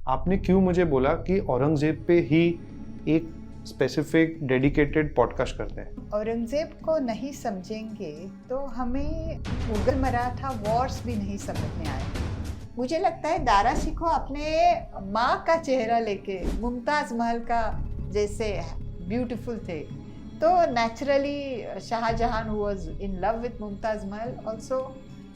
आपने क्यों मुझे बोला कि औरंगजेब पे ही एक स्पेसिफिक डेडिकेटेड पॉडकास्ट करते हैं? औरंगजेब को नहीं समझेंगे तो हमें मुगल मराठा वॉर्स भी नहीं समझ में आएंगे। मुझे लगता है दारा शिकोह अपने माँ का चेहरा लेके मुमताज महल का जैसे ब्यूटीफुल थे, तो naturally Shahjahan who was in love with Mumtaz Mahal also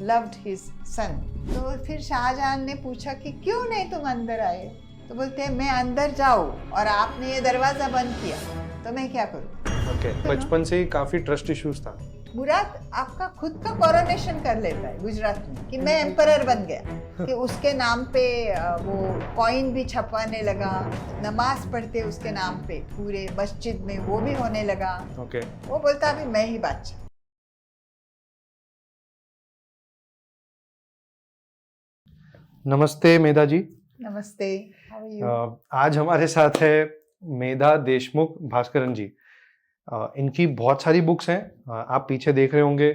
loved his son. तो फिर शाहजहां ने पूछा कि क्यों नहीं तुम अंदर आए, तो बोलते हैं मैं अंदर जाऊं और आपने ये दरवाजा बंद किया तो मैं क्या करूं। ओके, बचपन से ही काफी ट्रस्ट इश्यूज था। मुराद आपका खुद का कोरोनेशन कर लेता है गुजरात में कि मैं एम्परर बन गया, कि उसके नाम पे वो कॉइन भी छपवाने लगा, नमाज पढ़ते उसके नाम पे पूरे मस्जिद में वो भी होने लगा। ओके, वो बोलता अभी मैं ही बादशाह। नमस्ते मेधा जी। नमस्ते, हाउ आर यू? आज हमारे साथ है मेधा देशमुख भास्करन जी। इनकी बहुत सारी बुक्स हैं, आप पीछे देख रहे होंगे।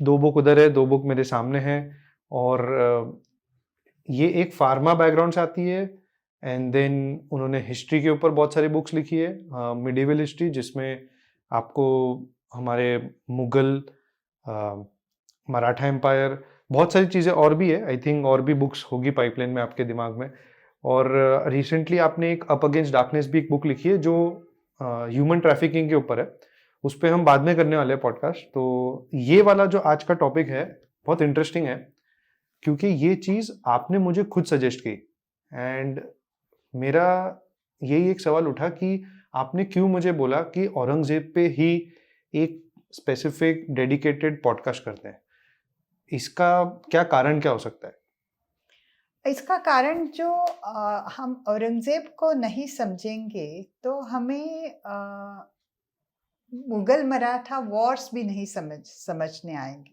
2 बुक उधर है, 2 बुक मेरे सामने हैं। और ये एक फार्मा बैकग्राउंड से आती है, एंड देन उन्होंने हिस्ट्री के ऊपर बहुत सारी बुक्स लिखी है, मिडिवल हिस्ट्री, जिसमें आपको हमारे मुगल, मराठा एम्पायर, बहुत सारी चीज़ें और भी है। आई थिंक और भी बुक्स होगी पाइपलाइन में आपके दिमाग में। और रिसेंटली आपने एक अप अगेंस्ट डार्कनेस भी एक बुक लिखी है जो ह्यूमन ट्रैफिकिंग के ऊपर है। उस पर हम बाद में करने वाले हैं पॉडकास्ट। तो ये वाला जो आज का टॉपिक है बहुत इंटरेस्टिंग है, क्योंकि ये चीज़ आपने मुझे खुद सजेस्ट की। एंड मेरा यही एक सवाल उठा कि आपने क्यों मुझे बोला कि औरंगजेब पे ही एक स्पेसिफिक डेडिकेटेड पॉडकास्ट करते हैं। इसका क्या कारण क्या हो सकता है? इसका कारण जो हम औरंगजेब को नहीं समझेंगे तो हमें मुगल मराठा वॉर्स भी नहीं समझने आएंगे।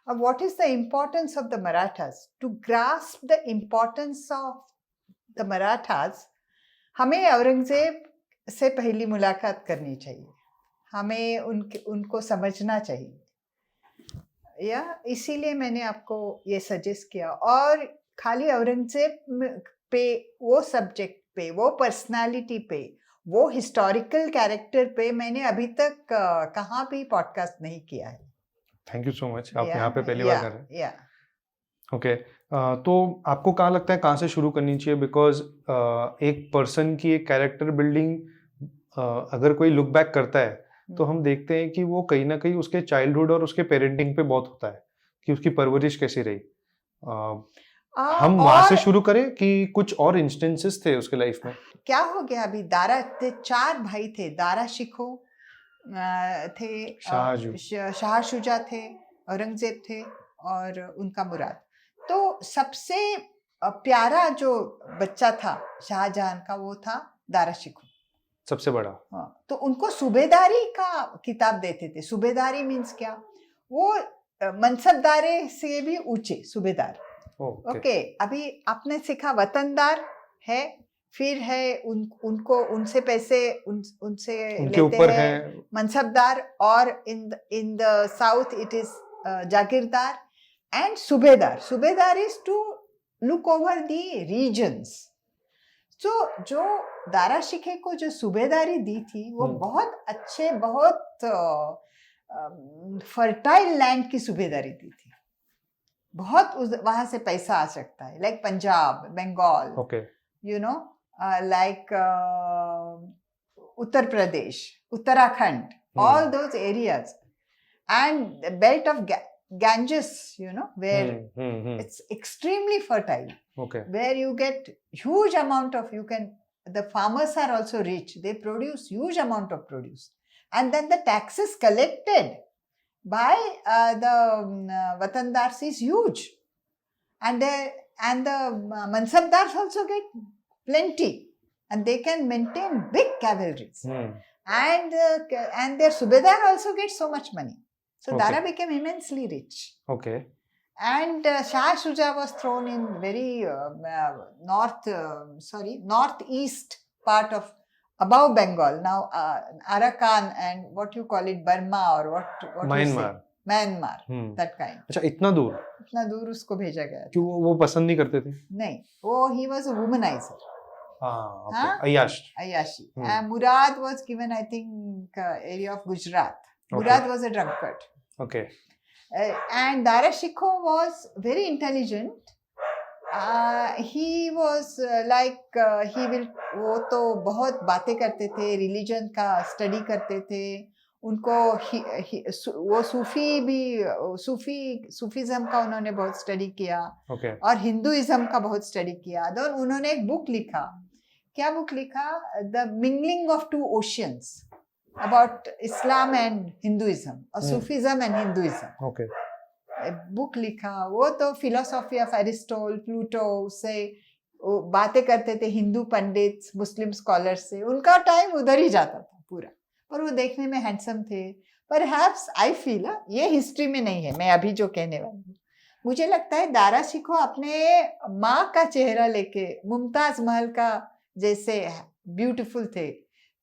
अब what is the importance of the Marathas? To grasp the importance of the Marathas, हमें औरंगजेब से पहली मुलाकात करनी चाहिए, हमें उनको समझना चाहिए। या इसीलिए मैंने आपको ये सजेस्ट किया। और खाली औरंगजेब पे, वो सब्जेक्ट पे, वो पर्सनालिटी पे, वो हिस्टोरिकल कैरेक्टर पे मैंने अभी तक कहाँ भी पॉडकास्ट नहीं किया है। थैंक यू सो मच, आप यहाँ पे पहली बार कर रहे हैं। या ओके, तो आपको कहाँ लगता है कहाँ से शुरू करनी चाहिए? बिकॉज एक पर्सन की एक कैरेक्टर बिल्डिंग अगर कोई लुक बैक करता है तो हम देखते हैं कि वो कहीं ना कहीं उसके चाइल्डहुड और उसके पेरेंटिंग पे बहुत होता है कि उसकी परवरिश कैसी रही। हम वहां से शुरू करें कि कुछ और इंस्टेंसेस थे उसके लाइफ में? क्या हो गया, अभी दारा थे, 4 भाई थे। दारा शिकोह थे, शाह शुजा थे, औरंगजेब थे और उनका मुराद। तो सबसे प्यारा जो बच्चा था शाहजहां का वो था दारा शिकोह, सबसे बड़ा। हाँ, तो उनको सूबेदारी का किताब देते थे। सूबेदारी मीन्स क्या? वो मनसबदारे से भी ऊंचे सूबेदार। ओके, अभी आपने सीखा वतनदार है, फिर है उनको उनसे पैसे उनसे लेते ऊपर है मनसबदार, और in the south it is jagirdar and subedar. Subedar is to look over the regions. तो जो दारा शिकोह को जो सूबेदारी दी थी वो बहुत अच्छे, बहुत फर्टाइल लैंड की सूबेदारी दी थी। बहुत वहां से पैसा आ सकता है, like Punjab, Bengal, you know, like Uttar Pradesh, Uttarakhand, all those areas, and the belt of Ganges, you know, where it's extremely fertile, where you get huge amount of, the farmers are also rich, they produce huge amount of produce, and then the taxes collected by the watandars is huge, and the mansabdars also get plenty, and they can maintain big cavalries, and their subedar also gets so much money. So Dara became immensely rich. And Shah Shuja was thrown in very northeast part of above Bengal. Now Arakan and what you call it, Burma, or what Myanmar. Myanmar, that kind. अच्छा, इतना दूर उसको भेजा गया था। क्यों? वो पसंद नहीं करते थे? नहीं, वो ही was a womaniser. Okay, Ayashi. Murad was given, I think, area of Gujarat. Murad was a drunkard. Okay. And Dara Shikoh was very intelligent. He was वो तो बहुत बातें करते थे, रिलीजन का स्टडी करते थे। उनको वो सूफीज्म का उन्होंने बहुत स्टडी किया। और हिंदुइज्म का बहुत स्टडी किया। तो उन्होंने एक बुक लिखा। क्या बुक लिखा? The mingling of two oceans, about Islam and Hinduism और सूफीज्म एंड हिंदुइज्म। बुक लिखा। वो तो फिलोसॉफी ऑफ एरिस्टोटल, प्लूटो से बातें करते थे, हिंदू पंडित, मुस्लिम स्कॉलर से। उनका टाइम उधर ही जाता था पूरा। पर वो देखने में हैंडसम थे। परहैप्स आई फील, ये हिस्ट्री में नहीं है, मैं अभी जो कहने वाली हूँ, मुझे लगता है दारा शिकोह अपने माँ का चेहरा लेके मुमताज महल का जैसे ब्यूटीफुल थे।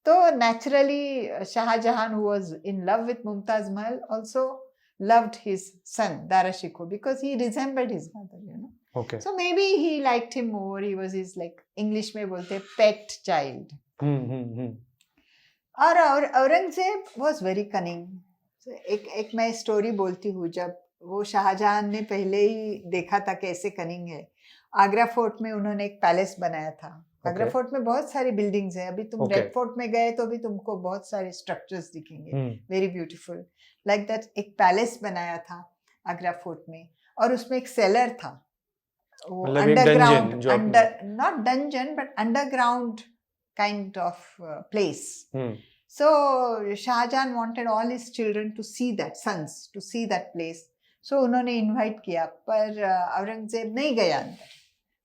तो naturally Shahjahan who was in love with Mumtaz Mahal also loved his son Dara Shikoh because he resembled his mother, you know. Okay. So maybe he liked him more. He was his, like English में बोलते pet child. और Aurangzeb was very cunning. So, एक मैं story बोलती हूँ। जब वो शाहजहां ने पहले ही देखा था कैसे कनिंग है, आगरा फोर्ट में उन्होंने एक पैलेस बनाया था। आगरा फोर्ट में बहुत सारी बिल्डिंग्स हैं। अभी तुम रेड फोर्ट में गए तो भी तुमको बहुत सारे स्ट्रक्चर्स दिखेंगे, वेरी ब्यूटीफुल लाइक दैट। एक पैलेस बनाया था आगरा फोर्ट में, और उसमें एक सेलर था, वो underground, not dungeon but underground kind of place. So Shahjahan wanted all his children to see that, sons to see that place. So उन्होंने इनवाइट किया, पर औरंगजेब नहीं गया अंदर,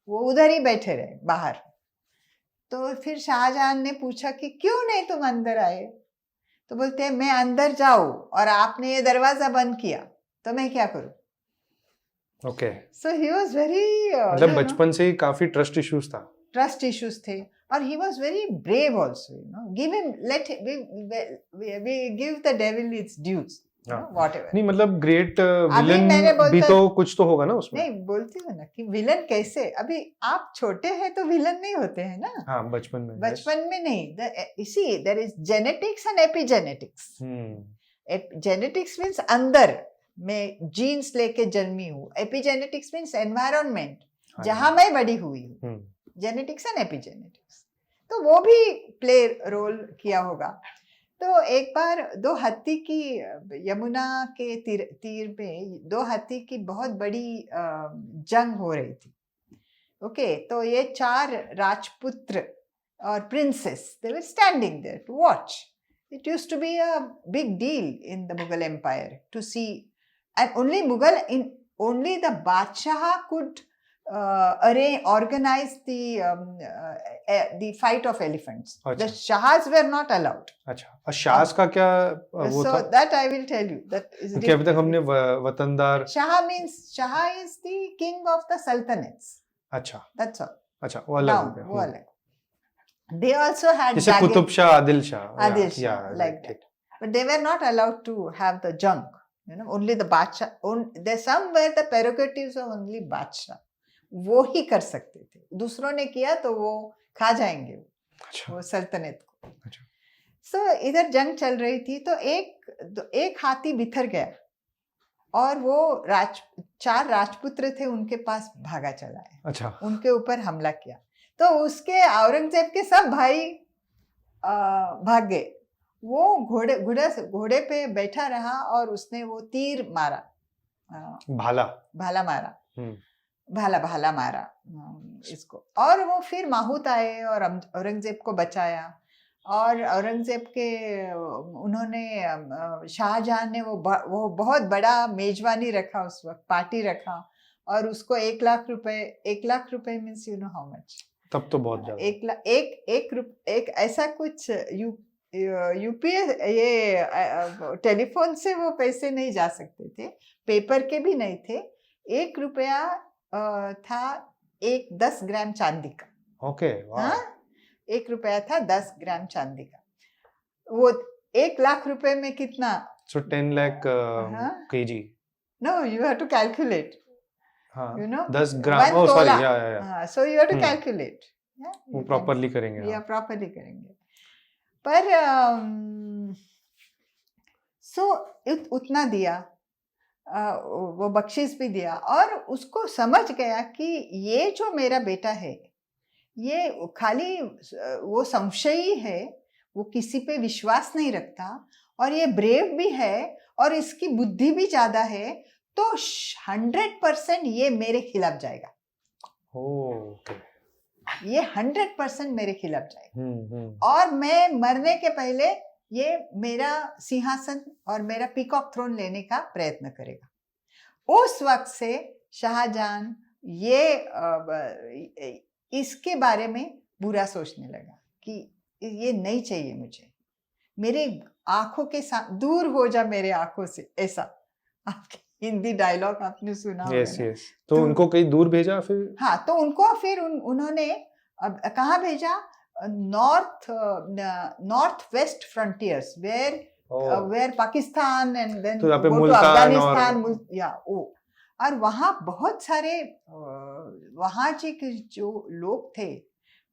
वो उधर ही बैठे रहे बाहर। तो फिर शाहजहां ने पूछा कि क्यों नहीं तुम अंदर आए? तो बोलते हैं मैं अंदर जाऊं और आपने ये दरवाजा बंद किया तो मैं क्या करूं? Okay. So he was very, मतलब बचपन से ही काफी ट्रस्ट इश्यूज थे। और he was very brave also, you know. Give him, we give the devil its dues, you know, whatever. नहीं, मतलब ग्रेट विलन भी तो कुछ तो होगा ना उसमें। नहीं, बोलती हूँ ना कि विलन कैसे, अभी आप छोटे हैं तो विलन नहीं होते हैं ना। हाँ, बचपन में नहीं। इसी there is genetics and epigenetics. Genetics means अंदर मैं जीन्स लेके जन्मी हूँ। एपिजेनेटिक्स मीन्स एनवायरनमेंट, जहां मैं बड़ी हुई हूँ। जेनेटिक्स एंड एपिजेनेटिक्स, तो वो भी प्ले रोल किया होगा। तो एक बार दो हाथी की, यमुना के तीर में दो हाथी की बहुत बड़ी जंग हो रही थी। ओके, तो ये 4 राजपुत्र और princes, they were standing there to watch. It used to be a big deal in the Mughal empire to see, and only the Badshah could organize the fight of elephants. The Shahs were not allowed. अच्छा, और Shahs का क्या वो था? So that I will tell you. That is क्योंकि अभी तक हमने वतनदार। Shah is the king of the sultanates. अच्छा, that's all. अच्छा, वो अलग वो अलग। They also had जैसे Qutub Shah, Adil Shah, like that. But they were not allowed to have the junk. You know, only the Badshah. There's somewhere the prerogatives of only Badshah. वो ही कर सकते थे, दूसरों ने किया तो वो खा जाएंगे वो सल्तनत को। सो इधर जंग चल रही थी, तो एक हाथी बिखर गया और वो 4 राजपुत्र थे, उनके पास भागा चला है। अच्छा। उनके ऊपर हमला किया, तो उसके औरंगजेब के सब भाई भाग गए। वो घोड़े पे बैठा रहा और उसने वो तीर मारा, भाला मारा इसको, और वो फिर माहूत आए और औरंगजेब को बचाया। और औरंगजेब के उन्होंने शाहजहां ने वो बहुत बड़ा मेजबानी रखा, उस वक्त पार्टी रखा, और उसको 1 लाख रुपए means you know how much, तब तो बहुत ज्यादा। एक ऐसा कुछ यूपीए, ये टेलीफोन से वो पैसे नहीं जा सकते थे, पेपर के भी नहीं थे। 1 रुपया था 10 ग्राम चांदी का। ओके, वाह। 1 रुपया था 10 ग्राम चांदी का। वो 1 लाख रुपए में कितना So 10 lakh kg. No, you have to calculate. हाँ, You know, 10 gram. 1 Oh, sorry. तोला. Yeah. So you have to Hmm. calculate. Yeah, वो you can- properly करेंगे. Yeah, हाँ. properly करेंगे. पर so उतना दिया, वो बख्शिश भी दिया और उसको समझ गया कि ये जो मेरा बेटा है ये खाली वो संशयी है, वो किसी पे विश्वास नहीं रखता और ये ब्रेव भी है और इसकी बुद्धि भी ज्यादा है, तो 100% ये मेरे खिलाफ जाएगा. ओके. ये 100% मेरे खिलाफ जाएगा और मैं मरने के पहले ये मेरा सिंहासन और मेरा पीकॉक थ्रोन लेने का प्रयत्न करेगा. उस वक्त से शाहजहां ये इसके बारे में बुरा सोचने लगा कि ये नहीं चाहिए मुझे, मेरे आंखों के साथ दूर हो जा मेरे आंखों से. ऐसा आपके हिंदी डायलॉग आपने सुना होगा. यस. तो उनको कहीं दूर भेजा फिर. हाँ, तो उनको फिर उन्होंने अब कहाँ भेजा? North West Frontiers where Pakistan and then तो यहाँ पे go to मुल्तान अफगानिस्तान और और वहाँ बहुत सारे वहाँ के जो लोग थे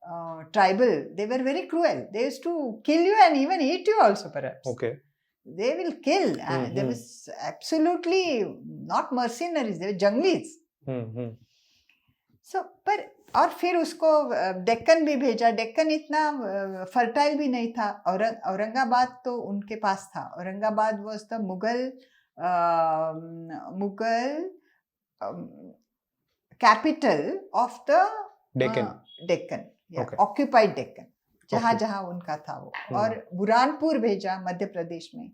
tribal, they were very cruel. They used to kill you and even eat you also perhaps. Okay. They will kill. There was absolutely not mercenaries. They were junglis. So, पर और फिर उसको डेक्कन भी भेजा. डेक्कन इतना फर्टाइल भी नहीं था. औरंगाबाद तो उनके पास था. Aurangabad was the Mughal capital of the Deccan. Okay. Occupied Deccan. जहाँ Okay. जहाँ उनका था वो. और बुरहानपुर भेजा मध्य प्रदेश में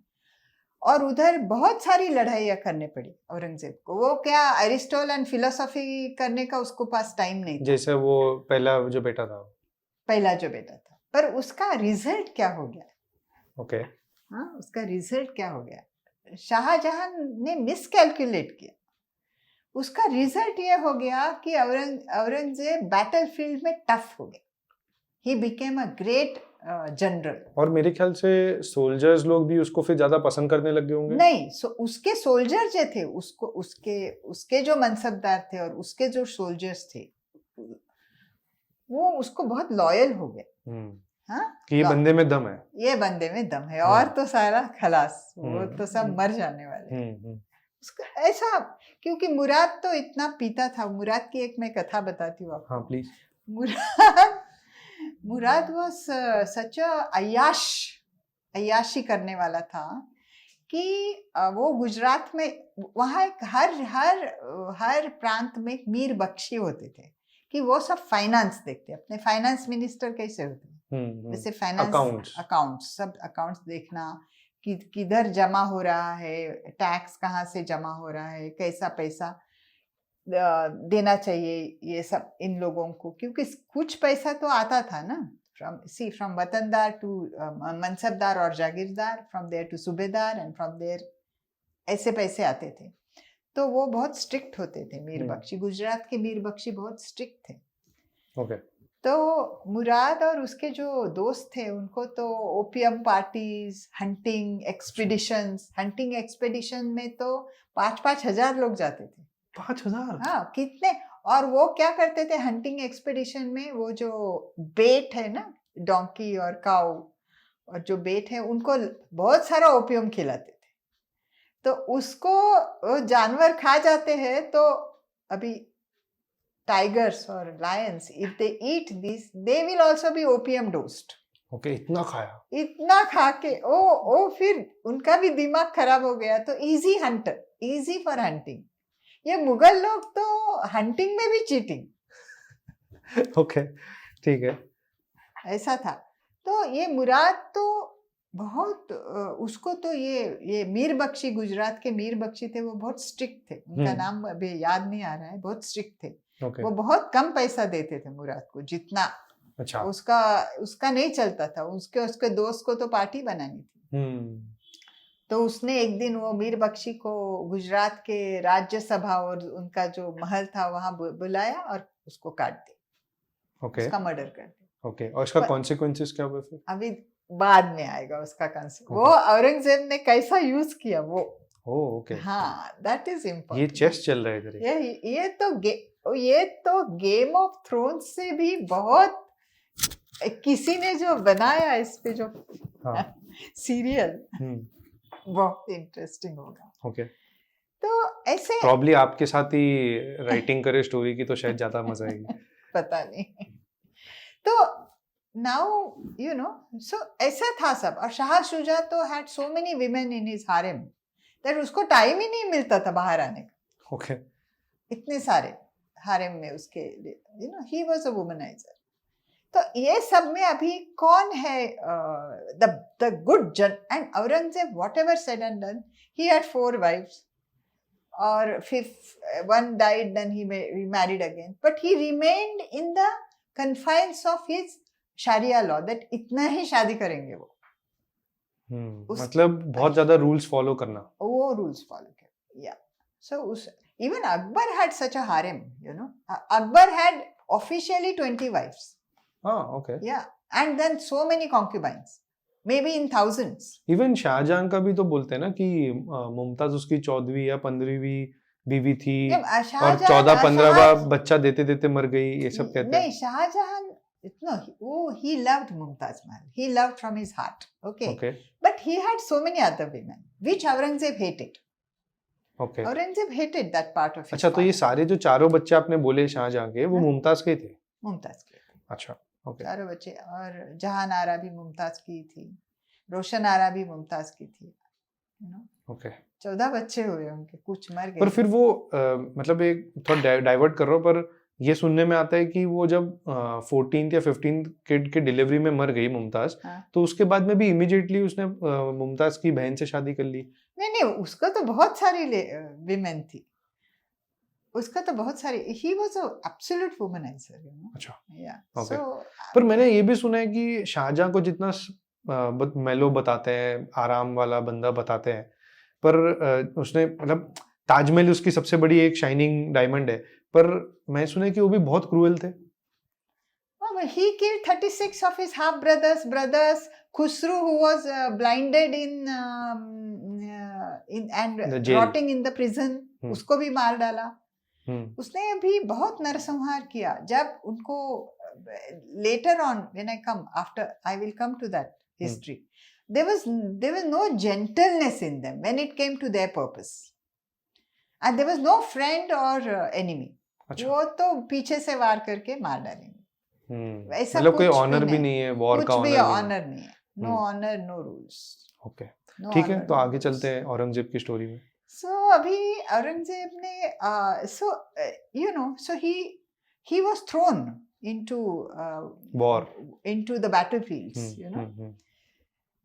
और उधर बहुत सारी लड़ाइयाँ करने पड़ी औरंगजेब को. वो क्या एरिस्टोटल एंड फिलोसॉफी करने का उसको पास टाइम नहीं था. जैसे वो पहला जो बेटा था. पर उसका रिजल्ट क्या हो गया? ओके. हाँ, उसका रिजल्ट क्या हो गया? शाहजहां ने मिसकैलकुलेट किया. उसका रिजल्ट ये हो गया कि औरंगजेब बैटलफील्ड में टफ हो गया. He became a great general. और मेरे ख्याल से सोल्जर्स लोग भी उसको फिर ज्यादा पसंद करने लग गए होंगे. नहीं, उसके सोल्जर जो थे उसको उसके जो मनसबदार थे और उसके जो सोल्जर्स थे वो उसको बहुत लॉयल हो गए. हाँ, कि ये बंदे में दम है. ये बंदे में दम है और तो सारा खलास, वो तो सब मर जाने वाले. उसका ऐसा, क्योंकि मुराद तो इतना पीता था. मुराद की एक मैं कथा बताती हूँ आपको. हाँ please. Murad was such a अय्याशी करने वाला था कि वो गुजरात में वहाँ एक हर प्रांत में एक मीर बख्शी होते थे कि वो सब फाइनेंस देखते. अपने फाइनेंस मिनिस्टर कैसे होते हैं जैसे फाइनेंस अकाउंट्स, सब अकाउंट्स देखना कि किधर जमा हो रहा है, टैक्स कहाँ से जमा हो रहा है, कैसा पैसा देना चाहिए, ये सब इन लोगों को. क्योंकि कुछ पैसा तो आता था ना, फ्रॉम वतनदार टू मनसबदार और जागीरदार, फ्रॉम देयर टू सूबेदार एंड फ्रॉम देयर, ऐसे पैसे आते थे. तो वो बहुत स्ट्रिक्ट होते थे मीर बख्शी. गुजरात के मीर बख्शी बहुत स्ट्रिक्ट थे. ओके. तो मुराद और उसके जो दोस्त थे उनको तो ओपियम पार्टीज, हंटिंग एक्सपेडिशन में तो 5-5 हजार लोग जाते थे. 5,000? हाँ, कितने. और वो क्या करते थे हंटिंग एक्सपेडिशन में, वो जो बेट है ना, डोंकी और काऊ और जो बेट है, उनको बहुत सारा ओपियम खिलाते थे. तो उसको वो जानवर खा जाते हैं. तो अभी टाइगर्स और Lions, if they eat this they will also be opium dozed. Okay. इतना खाया, इतना खा के ओ फिर उनका भी दिमाग खराब हो गया. तो इजी फॉर हंटिंग. ये मुगल लोग तो हंटिंग में भी चीटिंग. ओके, ठीक है. ऐसा था. तो ये मुराद तो बहुत उसको तो ये मीर बख्शी, गुजरात के मीर बख्शी थे, वो बहुत स्ट्रिक्ट थे. उनका नाम अभी याद नहीं आ रहा है. बहुत स्ट्रिक्ट थे. Okay. वो बहुत कम पैसा देते थे मुराद को, जितना अच्छा उसका नहीं चलता था. उसके दोस्त को तो पार्टी बनानी थी. तो उसने एक दिन वो मीर बख्शी को गुजरात के राज्यसभा और उनका जो महल था वहां बुलाया और उसको काट दिया. Okay. उसका मर्डर कर दिया. ओके, और इसका पर- कॉन्सिक्वेंसेस क्या हुए फिर? अभी बाद में आएगा उसका कंसेप्ट। वो Okay. औरंगजेब ने कैसा यूज किया वो। ओह ओके, हाँ, दैट इज ये इम्पोर्टेंट। चेस चल रहा है इधर ही। ये तो गेम ऑफ थ्रोन्स से भी बहुत, किसी ने जो बनाया इस पे जो हाँ, सीरियल, हम्म, बहुत इंटरेस्टिंग होगा। ओके। तो ऐसे प्रॉब्ली आपके साथ ही राइटिंग करे स्टोरी की तो शायद ज्यादा मजा आएगी। पता नहीं। तो नाउ यू नो, सो ऐसा था सब। और शाह शुजा तो had so many women in his हारेम that उसको टाइम ही नहीं मिलता था बाहर आने का। ओके, इतने सारे हारेम में उसके, you know, he was a womaniser. तो ये सब में अभी कौन है the good one? And Aurangzeb whatever said and done, he had 4 wives, और फिर one died, then he remarried again, but he remained in the confines of his sharia law that इतना ही शादी करेंगे वो। मतलब बहुत ज्यादा रूल्स फॉलो करना। वो rules follow किया, yeah. So even Akbar had such a harem, you know. Akbar had officially 20 wives, हाँ, okay. yeah, and then so many concubines, maybe in thousands. Even Shahjahan का भी तो बोलते हैं ना कि मुमताज उसकी 14वीं या 15वीं बीवी थी, और 14-15वां बच्चा देते देते मर गई, ये सब कहते हैं। नहीं, Shahjahan, no, he loved Mumtaz Mahal. He loved from his heart. Okay. But he had so many other women, which Aurangzeb hated. Okay. Aurangzeb hated that part of his अच्छा, तो ये सारे जो चारों बच्चे आपने बोले शाहजहां के, वो मुमताज के थे? मुमताज के। अच्छा, ओके। चारों बच्चे, और जहान आरा भी मुमताज की थी, रोशन आरा भी मुमताज की थी, you know. ओके। 14 बच्चे हुए उनके, कुछ मर गए। पर फिर वो मतलब एक थोड़ा डाइवर्ट कर रहा हूँ, पर ये सुनने में आता है कि वो जब 14th या 15th किड के डिलीवरी में मर गई मुमताज, तो उसके बाद में भी इमीडिएटली उसने मुमताज की बहन से शादी कर ली। नहीं, उसका तो बहुत सारी विमेन थी, उसका तो बहुत सारी, he was a absolute womanizer, you know. अच्छा, yeah. Okay. So पर मैंने ये भी सुना है कि शाहजहां को जितना मेलो बताते हैं, आराम वाला बंदा बताते हैं, पर उसने मतलब ताजमहल उसकी सबसे बड़ी एक शाइनिंग डायमंड है, पर मैं सुना है कि वो भी बहुत क्रूएल थे। he killed 36 of his half brothers. Khusru, who was blinded in and rotting in the prison, उसको भी मार डाला। उसने भी बहुत नरसंहार किया। जब उनको later on, when I come after, I will come to that history. There was no gentleness in them when it came to their purpose, and there was no friend or enemy. वो तो पीछे से वार करके मार डालेंगे। ऐसा मतलब कोई ऑनर भी नहीं है, वॉर का ऑनर नहीं है, no honour, no rules. Okay, ठीक है, तो आगे चलते हैं औरंगजेब की स्टोरी में। सो अभी औरंगजेब ने you know, so he was thrown into war, into the battlefields, you know.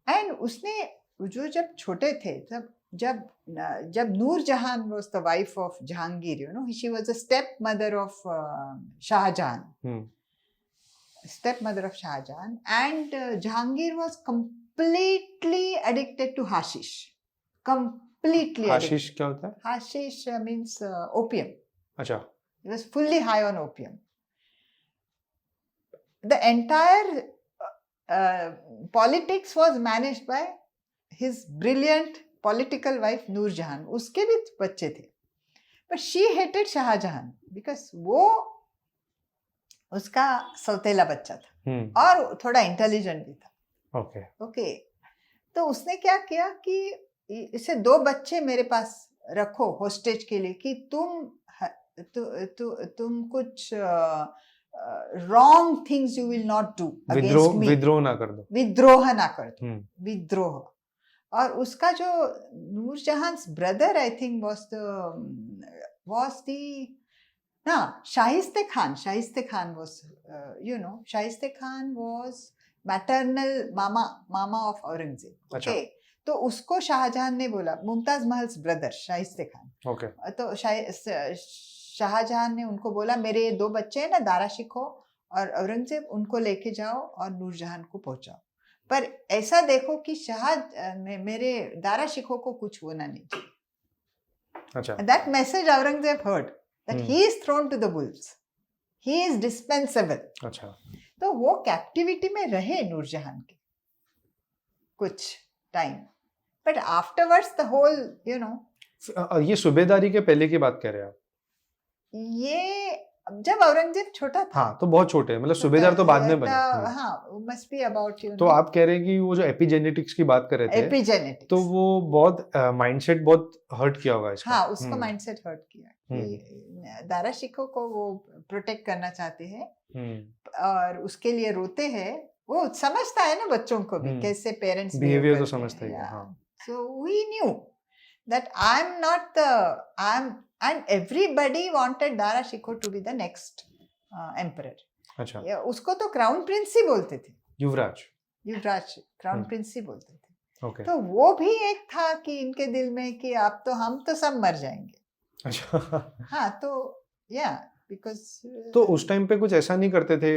And उसने जो जब छोटे थे, तब जब Noorjahan was the wife of Jahangir, you know, she was a stepmother of Shahjahan. Stepmother of Shahjahan, and Jahangir was completely addicted to hashish. Completely hashish क्या होता है? Hashish means opium. अच्छा. He was fully high on opium. The entire politics was managed by his brilliant political wife Noorjahan. उसके भी बच्चे थे, but she hated Shahjahan because वो उसका सौतेला बच्चा था और थोड़ा इंटेलिजेंट भी था। ओके, तो उसने क्या किया कि इसे 2 बच्चे मेरे पास रखो होस्टेज के लिए, कि तुम कुछ wrong things you will not do against me. विद्रोह ना कर दो। विद्रोह। और उसका जो नूरजहां's brother, I think, was the Shahiste Khan was, you know, Shahiste Khan was maternal mama of Aurangzeb. Okay. तो उसको शाहजहां ने बोला, मुमताज महल्स ब्रदर शाहिस्ते खान। Okay. तो शाहजहां ने उनको बोला, मेरे ये 2 बच्चे हैं ना, दारा शिको और औरंगजेब, उनको लेके जाओ और नूरजहान को पहुंचाओ, पर ऐसा देखो कि मेरे दारा शिको को कुछ होना नहीं चाहिए। अच्छा। That message Aurangzeb heard, that he is thrown to the wolves, he is dispensable. अच्छा। तो तो वो कैप्टिविटी में रहे नूरजहान के कुछ time, but afterwards the whole ये सूबेदारी के पहले की बात कर रहे हैं आप? ये जब औरंगजेब छोटा था। हाँ, तो बहुत छोटे, मतलब सूबेदार तो बाद में बने। हाँ, मस्ट बी अबाउट तो आप कह रहे हैं कि वो जो एपिजेनेटिक्स की बात कर रहे थे, एपिजेनेटिक्स, तो वो बहुत माइंडसेट बहुत हर्ट किया होगा इसका। हाँ, उसको माइंडसेट हर्ट किया कि दारा शिकोह को वो प्रोटेक्ट करना चाहते हैं और उसके लिए रोते हैं। वो समझता है ना बच्चों को भी कैसे पेरेंट्स बिहेवियर तो समझता है। हाँ, so we knew that and everybody wanted Dara Shikoh to be the next emperor. अच्छा, उसको तो क्राउन प्रिंस ही बोलते थे, युवराज क्राउन प्रिंस ही बोलते थे। ओके। तो वो भी एक था कि इनके दिल में कि आप तो हम तो सब मर जाएंगे। अच्छा। हाँ, तो बिकॉज तो उस टाइम पे कुछ ऐसा नहीं करते थे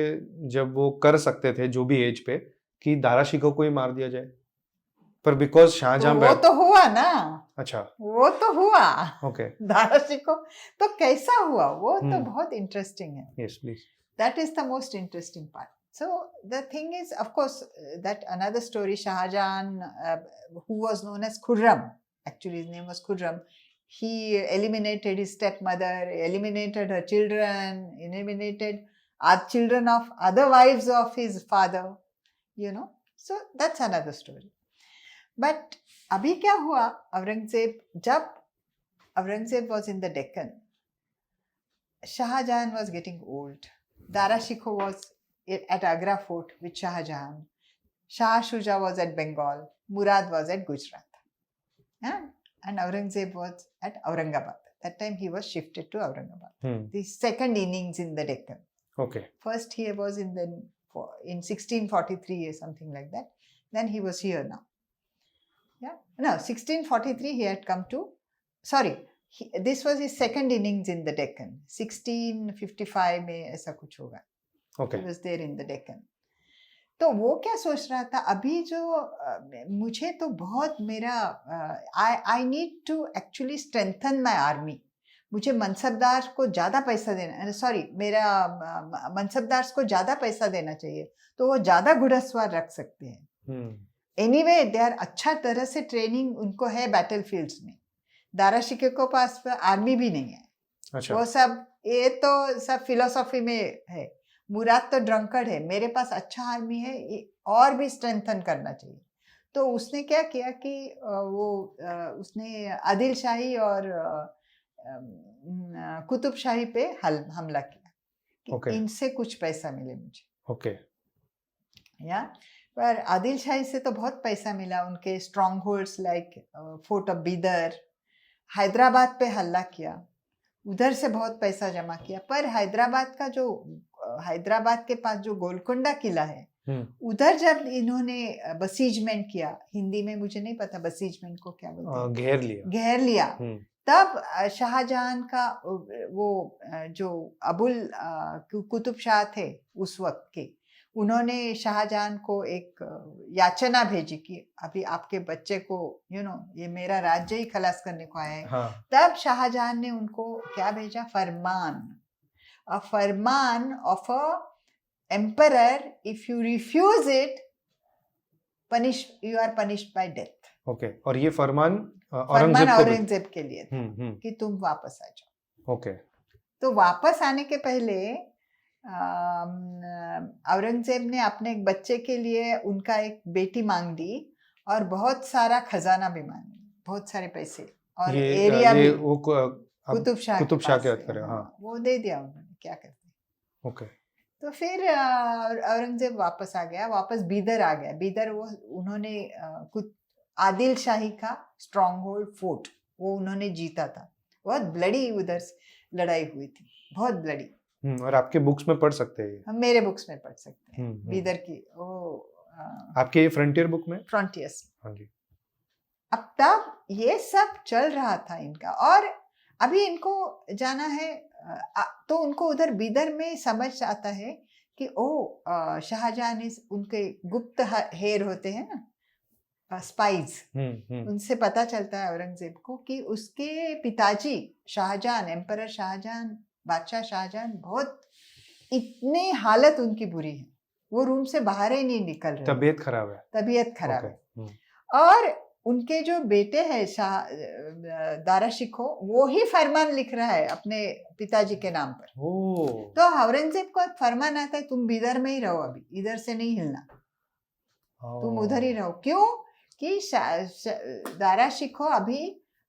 जब वो कर सकते थे जो भी एज पे कि दारा शिकोह को ही मार दिया जाए, पर बिकॉज शाहजहां वो तो हुआ ना। अच्छा, वो तो हुआ। ओके। दारा शिकोह तो कैसा हुआ वो तो बहुत इंटरेस्टिंग है। Yes please. That is the most interesting part. So the thing is, of course, that another story, Shahjahan, who was known as Khurram, actually his name was Khurram, he eliminated his stepmother, eliminated her children, eliminated children of other wives of his father, So that's another story. But abhi kya hua? Jab Aurangzeb was in the Deccan, Shahjahan was getting old. Dara Shikoh was at Agra fort with Shahjahan. Shah Shuja was at Bengal. Murad was at Gujarat. And Aurangzeb was at Aurangabad. That time he was shifted to Aurangabad. The second innings in the Deccan. Okay. First he was in 1643 or something like that. Then he was here now. Yeah. No, 1643 he had come to, this was his second innings in the Deccan. 1655 में ऐसा कुछ होगा. Okay. He was there in the Deccan. तो वो क्या सोच रहा था अभी जो मुझे तो बहुत मेरा I need to actually strengthen my army. मुझे मनसबदार को ज़्यादा पैसा देना, मेरा मनसबदार को ज़्यादा पैसा देना चाहिए, तो वो ज़्यादा घुड़सवार रख सकते हैं. Anyway, they are अच्छा तरह से ट्रेनिंग उनको है बैटल फील्ड्स में. दारा शिकोह के पास आर्मी भी नहीं है. अच्छा. वो सब ये तो सब फिलोसॉफी में है. मुराद तो ड्रंकर्ड है, मेरे पास अच्छा आर्मी है, और भी स्ट्रेंथन करना चाहिए. तो उसने क्या किया कि उसने आदिल शाही और कुतुब शाही पे हमला किया कि इनसे कुछ पैसा मिले मुझे. ओके. पर आदिल शाही से तो बहुत पैसा मिला. उनके strong holds like fort of Bidar, Hyderabad पे हल्ला किया, उधर से बहुत पैसा जमा किया. पर हैदराबाद के पास जो गोलकोंडा किला है, उधर जब इन्होंने बसीजमेंट किया, हिंदी में मुझे नहीं पता बसीजमेंट को क्या बोलते हैं, घेर लिया, तब शाहजहां का वो जो अबुल कुतुब शाह थे उस वक्त के, उन्होंने शाहजहां को एक याचना भेजी कि अभी आपके बच्चे को ये मेरा राज्य ही खलास करने को आया है. हाँ. तब शाहजहां ने उनको क्या भेजा? Farman. A farman of a emperor, if you refuse it you are punished by death. Okay. और ये फरमान औरंगजेब के लिए था कि तुम वापस आ जाओ. ओके. तो वापस आने के पहले औरंगजेब ने अपने एक बच्चे के लिए उनका एक बेटी मांग दी और बहुत सारा खजाना भी मांग दी, बहुत सारे पैसे और एरिया भी. कुतुब शाह के बात करें. हाँ, वो दे दिया उन्होंने. क्या करते. ओके. तो फिर औरंगजेब वापस आ गया, वापस बीदर आ गया. बीदर वो उन्होंने आदिल शाही का स्ट्रॉन्ग होल्ड फोर्ट वो उन्होंने जीता था. बहुत ब्लडी उधर लड़ाई हुई थी, बहुत ब्लडी. और आपके बुक्स में पढ़ सकते हैं. हम मेरे बुक्स में पढ़ सकते हैं. बीदर की आपके फ्रंटियर बुक में. फ्रंटियर्स. हाँ जी. अब तब ये सब चल रहा था इनका, और अभी इनको जाना है तो उनको उधर बीदर में समझ आता है कि शाहजहां उनके गुप्त हेर होते हैं ना, स्पाइज. उनसे पता चलता है औरंगजेब को कि उसके पिताजी शाहजहां, एम्परर शाहजहां, बादशाह शाहजहां, बहुत इतनी हालत उनकी बुरी है वो रूम से बाहर ही नहीं निकल रहे, तबीयत खराब है। तबीयत खराब Okay. है। और उनके जो बेटे हैं दारा शिकोह, वो ही फरमान लिख रहा है अपने पिताजी के नाम पर। तो औरंगजेब को एक फरमान आता है, तुम इधर में ही रहो, अभी इधर से नहीं हिलना, तुम उधर ही रहो। क्यों? कि दारा शिकोह अभी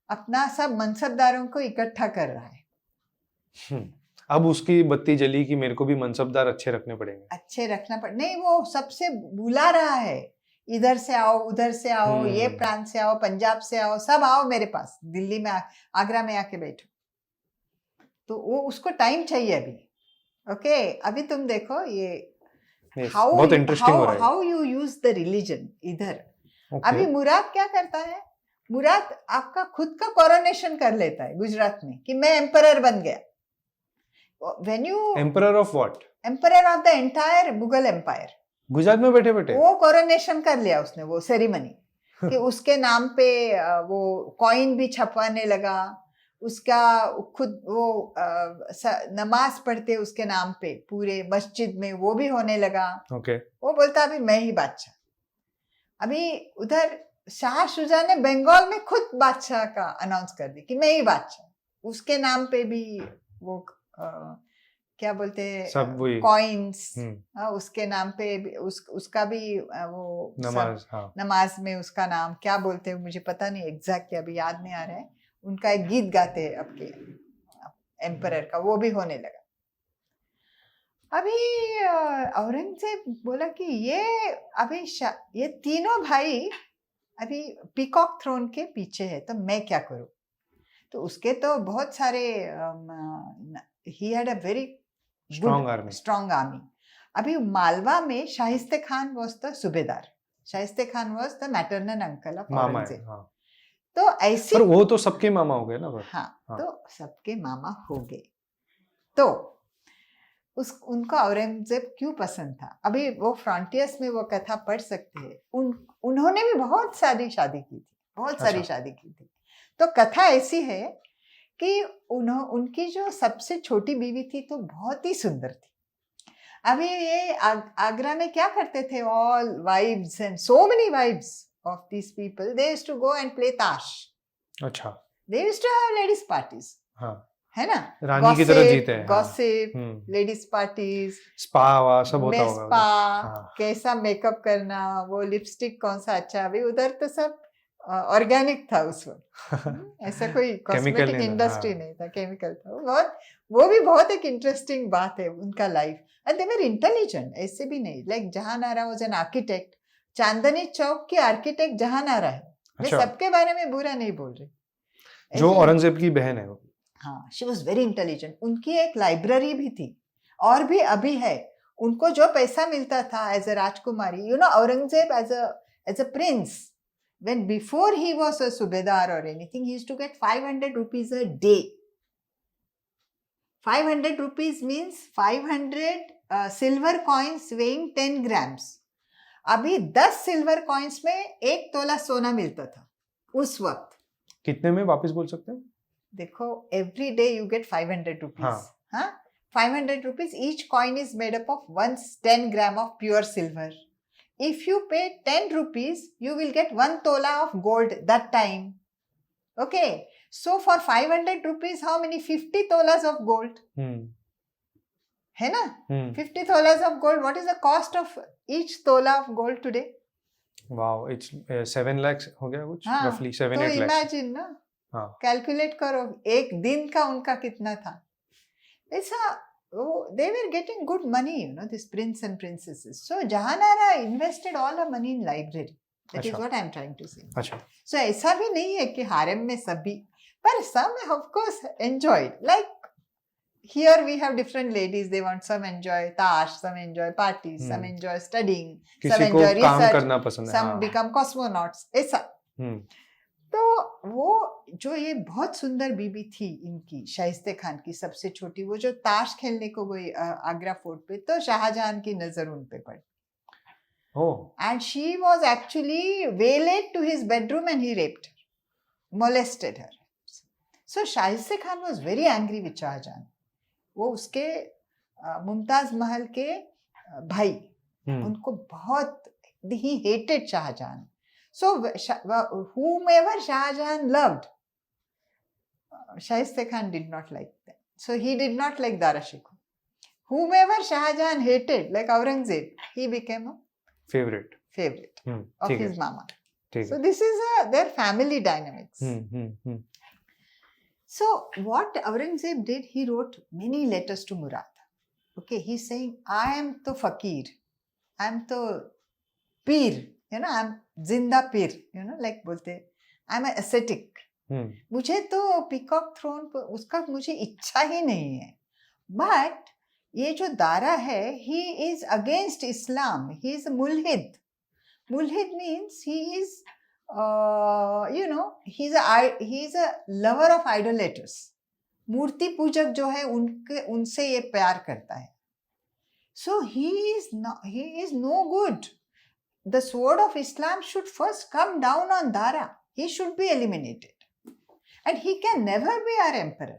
अपना सब मनसबदारों को इकट्ठा कर रहा है। अब उसकी बत्ती जली कि मेरे को भी मनसबदार अच्छे रखने पड़ेंगे, अच्छे रखना पड़े। नहीं, वो सबसे बुला रहा है, इधर से आओ, उधर से आओ, ये प्रांत से आओ, पंजाब से आओ, सब आओ मेरे पास, दिल्ली में आगरा में आके बैठो। तो वो उसको टाइम चाहिए अभी। ओके, अभी तुम देखो ये how you use the religion इधर। अभी मुराद क्या करता है? मुराद आपका खुद का कोरोनेशन कर लेता है गुजरात में कि मैं एम्परर बन गया। When you emperor of what? Emperor of the entire Mughal Empire. Gujarat में बैठे बैठे वो कोरोनेशन कर लिया उसने, वो सेरेमनी कि उसके नाम पे वो कॉइन भी छपवाने लगा, उसका खुद वो नमाज पढ़ते उसके नाम पे पूरे मस्जिद में, वो भी होने लगा। वो बोलता अभी मैं ही बादशाह। अभी उधर शाह शुजा ने बंगाल में खुद बादशाह का अनाउंस कर दी कि मैं ही बादशाह, उसके नाम पे भी वो क्या बोलते हैं कॉइन्स, उसके नाम पे उसका भी वो नमाज में उसका नाम क्या बोलते हैं मुझे पता नहीं एग्जैक्टली, अभी याद नहीं आ रहा है। उनका एक गीत गाते हैं आपके एम्परर का, वो भी होने लगा। अभी औरंगजेब बोला कि ये तीनों भाई अभी पीकॉक थ्रोन के पीछे है, तो मैं क्या करूं? तो उसके तो बहुत सारे he had a very strong army. अभी मालवा में शाहिस्ते खान was the सूबेदार, Shaista Khan was the maternal uncle of Aurangzeb. तो ऐसी, पर वो तो सबके मामा हो गए ना। हाँ, तो सबके मामा हो गए। तो उनको औरंगजेब क्यों पसंद था? अभी वो फ्रंटियर्स में वो कथा पढ़ सकते हैं। उन्होंने भी बहुत सारी शादी की थी, बहुत सारी शादी की थी। तो कथा ऐसी है कि उनकी जो सबसे छोटी बीवी थी तो बहुत ही सुंदर थी। अभी ये आगरा में क्या करते थे, all wives and so many wives of this people, they used to go and play ताश। अच्छा, they used to have ladies parties. हाँ, है ना, रानी की तरह जीते हैं। गॉसिप, लेडीज पार्टीज, स्पा सब होता होगा। स्पा, कैसा मेकअप करना, वो लिपस्टिक कौन सा अच्छा। अभी उधर तो सब ऑर्गेनिक था उस वक्त, ऐसा कोई कॉस्मेटिक इंडस्ट्री नहीं था, केमिकल था। वो भी बहुत एक इंटरेस्टिंग बात है उनका life. And they were intelligent, ऐसे भी नहीं। Like Jahanara was an architect, Chandni Chowk की आर्किटेक्ट जहानारा है। मैं सबके बारे में बुरा नहीं बोल रही। जो औरंगजेब की बहन है वो, हाँ, शी वाज वेरी इंटेलिजेंट। उनकी एक लाइब्रेरी भी थी और भी अभी है। उनको जो पैसा मिलता था एज अ राजकुमारी, you know, Aurangzeb as a prince, when before he was a subedar or anything, he used to get 500 rupees a day. 500 rupees means 500 silver coins weighing 10 grams. अभी 10 सिल्वर कॉइन्स में 1 तोला सोना मिलता था उस वक्त। कितने में वापस बोल सकते हैं? देखो, every day you get 500 rupees. हाँ, 500 rupees. Each coin is made up of 10 gram of pure silver. If you pay 10 rupees, you will get 1 tola of gold that time. Okay. So for 500 rupees, how many? 50 tolas of gold. है ना? 50 tolas of gold. What is the cost of each tola of gold today? Wow, it's 7 lakhs हो गया कुछ, roughly 7-8 lakhs. तो imagine ना, calculate करो एक दिन का उनका कितना था। ऐसा they were getting good money, you know, this prince and princesses. So Jahanara invested all her money in library. That is what I am trying to say. So ऐसा भी नहीं है कि हारेम में सभी, पर some of course enjoyed. Like here we have different ladies. They want, some enjoy tash, some enjoy parties, some enjoy studying, some enjoy research, some become cosmonauts. ऐसा। तो वो जो ये बहुत सुंदर बीबी थी इनकी, शाहिस्ते खान की सबसे छोटी, वो जो ताश खेलने को गई आगरा फोर्ट पे, तो शाहजहां की नजर उन पे पड़ी। And she was actually waylaid to his bedroom and he raped her, molested her. So Shaista Khan was very angry with Shahjahan. वो उसके मुमताज महल के भाई उनको बहुत, he hated Shahjahan. So whomever Shahjahan loved, Shaista Khan did not like them. So he did not like Dara Shikoh. Whomever Shahjahan hated, like Aurangzeb, he became a favorite of his mama. So है. this is their family dynamics. So what Aurangzeb did, he wrote many letters to Murad. Okay, he's saying, I am to fakir, I am to pir, you know, I am zinda pir, you know, like bolte, I am an ascetic. मुझे तो peacock throne पर उसका मुझे इच्छा ही नहीं है. But ये जो दारा है, he is against Islam, he is a mulhid. Mulhid means he is you know, he's a lover of idolaters. मूर्ति पूजक जो है उनसे ये प्यार करता है. So he is no good. The sword of Islam should first come down on Dara. He should be eliminated. And he can never be our emperor.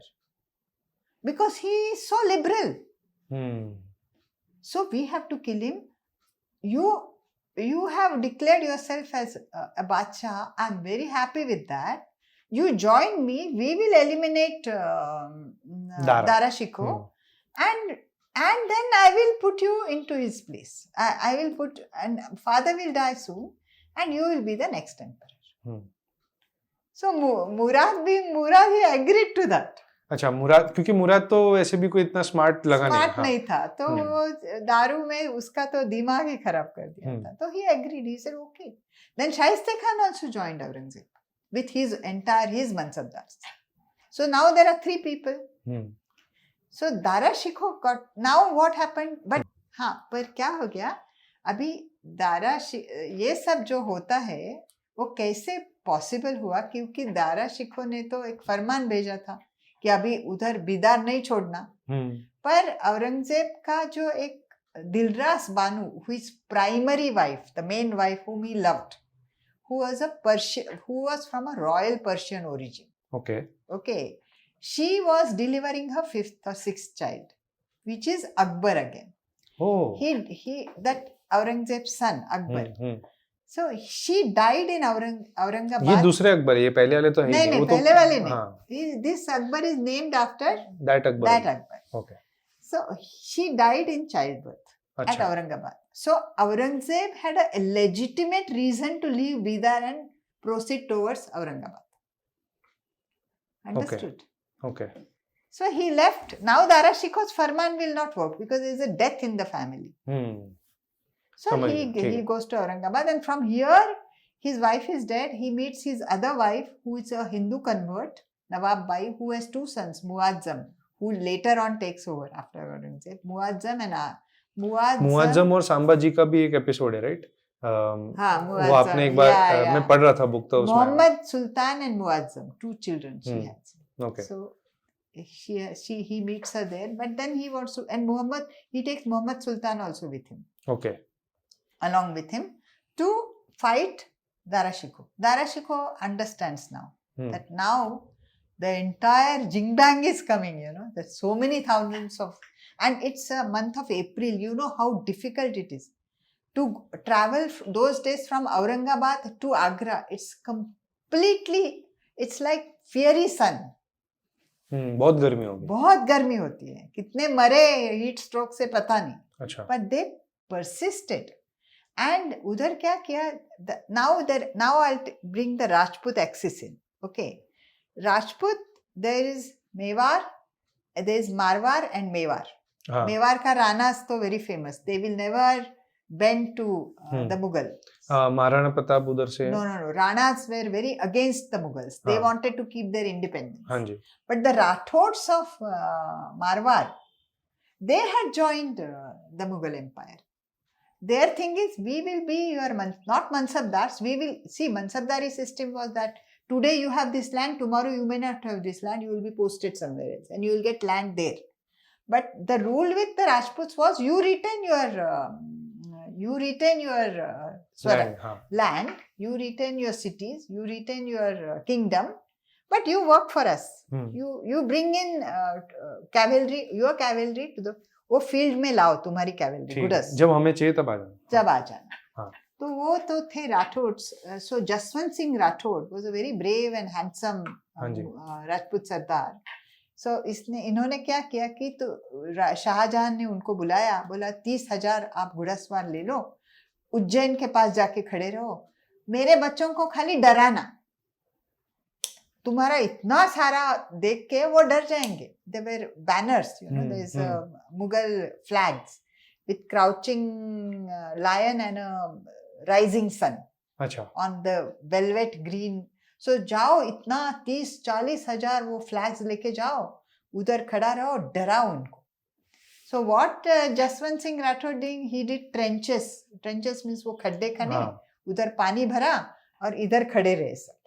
Because he is so liberal. So we have to kill him. You have declared yourself as a Badshah. I'm very happy with that. You join me. We will eliminate Dara Shikoh. And then I will put you into his place. I will put, and father will die soon. And you will be the next emperor. So Murad, he agreed to that. अच्छा, मुराद, क्योंकि मुराद तो वैसे भी कोई इतना smart नहीं था, तो वो दारू में उसका तो दिमाग ही खराब कर दिया था. तो he agreed, he said okay. Then Shaista Khan also joined Aurangzeb with his Mansabdars. So now there are 3 people. So Dara Shikoh got, now what happened? But हाँ, पर क्या हो गया? अभी ये सब जो होता है वो कैसे पॉसिबल हुआ? क्योंकि दारा शिकोह ने तो एक फरमान भेजा था कि अभी उधर बिदार नहीं छोड़ना. पर औरंगजेब का जो एक दिलरास Bano, who is primary wife, the main wife whom he loved, who was from a royal Persian origin. Okay. She was delivering her 5th or 6th child, which is Akbar again. That Aurangzeb's son, Akbar. So she died in Aurangabad. ये दूसरे अकबर है, ये पहले वाले तो है नहीं, पहले वाले नहीं. This Akbar is named after that Akbar. Okay. So she died in childbirth at Aurangabad. So Aurangzeb had a legitimate reason to leave Bidar and proceed towards Aurangabad. Understood? Okay. So he left. Now Dara Shikoh's farman will not work because there is a death in the family. So he goes to Aurangabad, and from here his wife is dead. He meets his other wife, who is a Hindu convert, Nawab Bai, who has 2 sons, Muazzam, who later on takes over after Aurangzeb. मुआज्जम और सांबा जी का भी एक episode है, right? वो आपने एक बार मैं पढ़ रहा था बुक, तो उसमें Muhammad Sultan and Muazzam, 2 children she has. Okay. So he meets her there, but then he wants to, and he takes Muhammad Sultan also with him. Okay. Along with him to fight Dara Shikoh. Dara Shikoh understands now that now the entire Jingbang is coming, you know, there's so many thousands of, and it's a month of April, you know how difficult it is to travel those days from Aurangabad to Agra. It's like fiery sun. बहुत गर्मी होती है. कितने मरे heat stroke से पता नहीं. अच्छा. But they persisted. And उधर क्या किया? Now I'll bring the Rajput axis in. Okay. Rajput, there is Mewar, there is Marwar and Mewar. Mewar ka Ranas to very famous. They will never bend to the Mughal. Maharana Pratap udhar se. No. Ranas were very against the Mughals. They wanted to keep their independence. But the Rathods of Marwar, they had joined the Mughal Empire. Their thing is, we will be your not Mansabdars. We will see, Mansabdari system was that today you have this land, tomorrow you may not have this land. You will be posted somewhere else, and you will get land there. But the rule with the Rajputs was you retain your land, you retain your cities, you retain your kingdom, but you work for us. You bring in cavalry, your cavalry to the. वो field में लाओ तुम्हारी cavalry, ठीक है, goods, जब हमें चाहिए तब आ जाना। जब आ जाना। हाँ। तो वो तो थे Rathore. So Jaswant Singh Rathore was a very brave and handsome हाँ जी। राजपूत सरदार। सो इन्होंने क्या किया कि तो शाहजहां ने उनको बुलाया, बोला 30,000 आप घुड़सवार ले लो, उज्जैन के पास जाके खड़े रहो, मेरे बच्चों को खाली डराना, तुम्हारा इतना सारा देख के वो डर जाएंगे। There were banners, you know, there's Mughal flags with crouching lion and a rising sun. अच्छा। On the velvet green. So जाओ, इतना 30-40 हजार वो फ्लैग्स लेके जाओ, उधर खड़ा रहो, डराओ उनको। So what Jaswant Singh Rathore doing? He did trenches. Trenches means वो खड्डे खने, उधर पानी भरा और इधर खड़े रहे सब।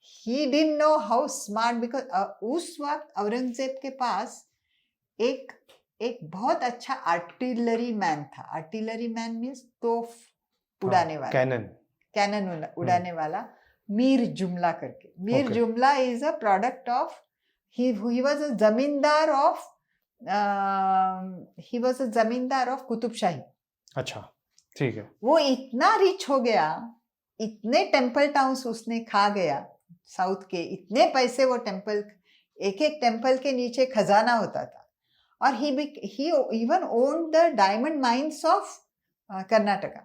He didn't know how smart, because उस वक्त औरंगजेब के पास एक बहुत अच्छा आर्टिलरी मैन था। आर्टिलरी मैन मीन्स तोफ उड़ाने वाला, कैनन उड़ाने वाला, मीर जुमला करके। मीर जुमला is a product of, he was a जमींदार ऑफ कुतुब शाही। अच्छा, ठीक है। वो इतना रिच हो गया, इतने टेम्पल टाउन्स उसने खा गया साउथ के, इतने पैसे वो टेम्पल, एक टेम्पल के नीचे खजाना होता था। और he even owned the diamond mines of Karnataka.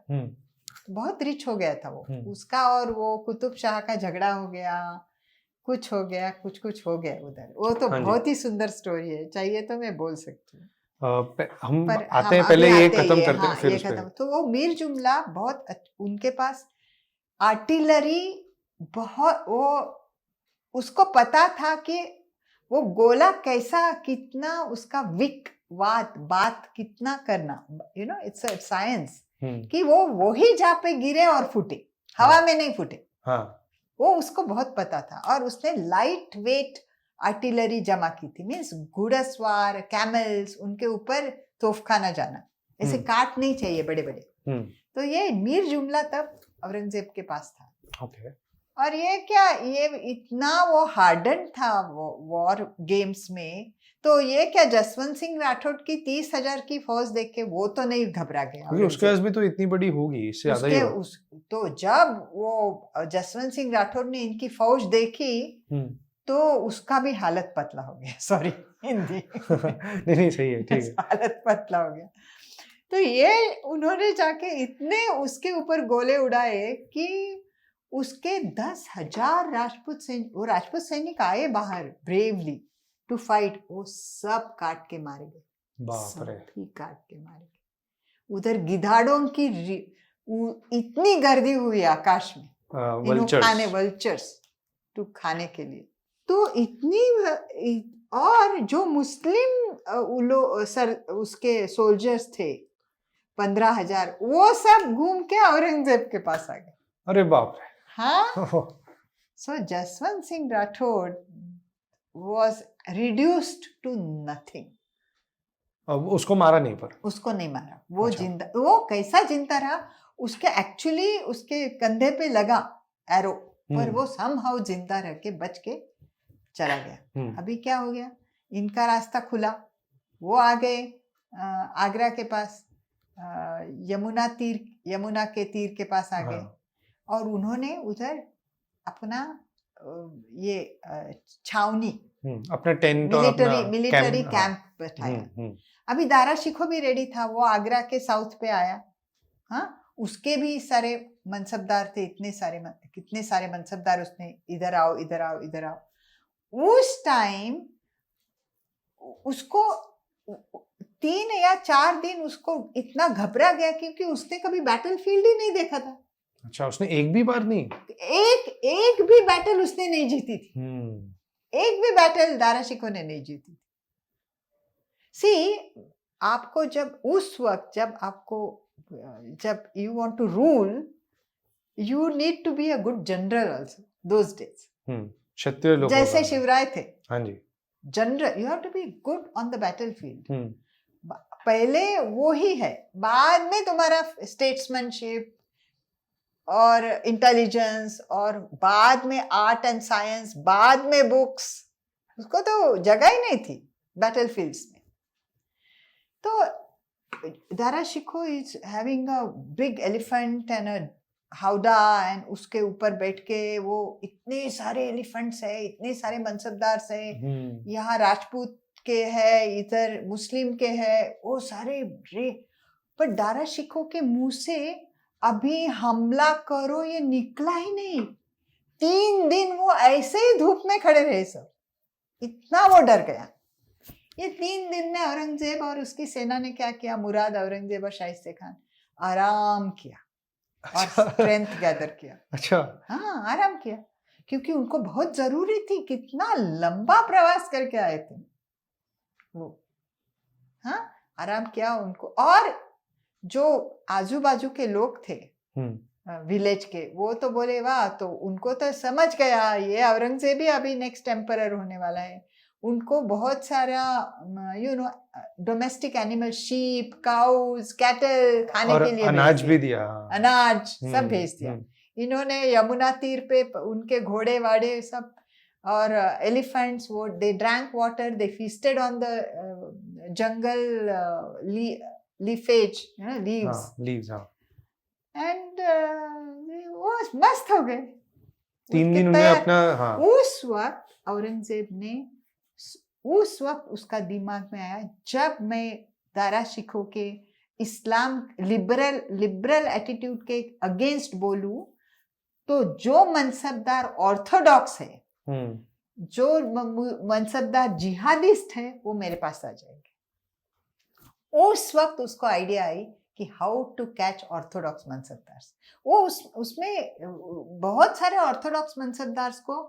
बहुत रिच हो गया था वो उसका। और वो कुतुब शाह का झगड़ा हो गया, कुछ हो गया, कुछ हो गया उधर। वो तो बहुत ही सुंदर स्टोरी है, चाहिए तो मैं बोल सकती हूँ। हम आते हैं, पहले ये खत्म करते हैं, फिर ये खत्म। तो वो मीर जुमला बहुत उनके पास आर्टिलरी बहुत, वो उसको पता था कि वो गोला कैसा, कितना उसका बात कितना करना, you know, it's a science, कि वो ही जहाँ पे गिरे और फूटे, हवा में नहीं फूटे। वो उसको बहुत पता था। और उसने लाइट वेट आर्टिलरी जमा की थी, मीन्स घुड़सवार, कैमल्स, उनके ऊपर तोफखाना जाना, ऐसे काट नहीं चाहिए बड़े बड़े। तो ये मीर जुमला तब औरंगजेब के पास था। और ये क्या, ये इतना वो हार्डन था वो वॉर गेम्स में। तो ये क्या, जसवंत सिंह राठौड़ की 30,000 की फौज देख के वो तो नहीं घबरा गया, क्योंकि उसके पास भी तो इतनी बड़ी होगी, इससे ज्यादा ही होगा। तो जब वो जसवंत सिंह राठौड़ ने इनकी फौज देखी तो उसका भी हालत पतला हो गया। सॉरी हिंदी नहीं सही है, ठीक है, हालत पतला हो गया। तो ये उन्होंने जाके इतने उसके ऊपर गोले उड़ाए कि उसके 10,000 राजपूत सैनिक आए बाहर ब्रेवली टू फाइट, वो सब काट के मारे गए। बाप रे, ही काट के मारे गए। उधर गिधाड़ों की इतनी गर्दी हुई आकाश में, वल्चर्स टू खाने के लिए। तो इतनी, और जो मुस्लिम उसके सोल्जर्स थे 15,000, वो सब घूम के औरंगजेब के पास आ गए। अरे बाप रे। हाँ। So Jaswant Singh Rathore was reduced to nothing. अब उसको मारा नहीं, पर उसको नहीं मारा, वो जिंदा, वो कैसा जिंदा रहा, उसके एक्चुअली उसके कंधे पे लगा एरो, पर वो somehow जिंदा रह के बच के चला गया। अभी क्या हो गया, इनका रास्ता खुला, वो आ गए आगरा के पास, यमुना के तीर के पास आ गए। और उन्होंने उधर अपना ये छावनी, अपना टेंट, मिलिटरी कैंप बैठाया। अभी दारा शिकोह भी रेडी था, वो आगरा के साउथ पे आया। हाँ, उसके भी सारे मनसबदार थे, कितने सारे मनसबदार, उसने इधर आओ इधर आओ इधर आओ। उस टाइम उसको 3 या 4 दिन उसको इतना घबरा गया, क्योंकि उसने कभी बैटलफील्ड ही नहीं देखा था। अच्छा, उसने एक भी बार नहीं, एक भी बैटल उसने नहीं जीती थी। एक भी बैटल दारा शिकोह ने नहीं जीती थी। सी, आपको जब उस वक्त जब you want to rule, you need to be a good general also those days. Kshatriya लोग जैसे शिवराय थे, हाँ जी, general, you have to be good on the battlefield. पहले वो ही है, बाद में तुम्हारा स्टेट्समैनशिप और इंटेलिजेंस, और बाद में आर्ट एंड साइंस, बाद में बुक्स, उसको तो जगह ही नहीं थी बैटलफील्ड्स में। तो Dara Shikoh is having a big elephant and a Howrah, and उसके ऊपर बैठ के वो इतने सारे एलिफेंट्स है, इतने सारे मनसबदार है, यहाँ राजपूत के है, इधर मुस्लिम के है, वो सारे पर दारा शिकोह के मुंह से अभी हमला करो ये निकला ही नहीं। 3 दिन वो ऐसे ही धूप में खड़े रहे सब, इतना वो डर गया। ये 3 दिन में औरंगजेब और उसकी सेना ने क्या किया, मुराद, औरंगजेब और शाइस्ते खान आराम किया और स्ट्रेंथ गैदर किया। अच्छा, हाँ, आराम किया, क्योंकि उनको बहुत जरूरी थी, कितना लंबा प्रवास करके आए थे वो। हाँ, आराम किया उनको। और जो आजू बाजू के लोग थे विलेज के, वो तो बोले वाह, तो उनको तो समझ गया ये औरंगजेब भी अभी नेक्स्ट एम्परर होने वाला है। उनको बहुत सारा domestic animal, sheep, cows, cattle खाने के लिए अनाज भी दिया, अनाज सब भेज दिया। इन्होंने यमुना तीर पे उनके घोड़े वाड़े सब, और एलिफेंट्स, वो they drank water, they feasted on the jungle leafage, leaves, and वो मस्त हो गए 3 दिन उन्हें अपना। हाँ, उस वक्त औरंगजेब ने, उस वक्त उसका दिमाग में आया, जब मैं दारा शिकोह के इस्लाम लिबरल एटीट्यूड के अगेंस्ट बोलूं, तो जो मनसबदार ऑर्थोडॉक्स है, जो मनसबदार जिहादिस्ट है, वो मेरे पास आ जाएंगे। उस वक्त उसको आइडिया आई कि how to catch Orthodox mansabdar. वो उसमें बहुत सारे ऑर्थोडॉक्स मनसबदार को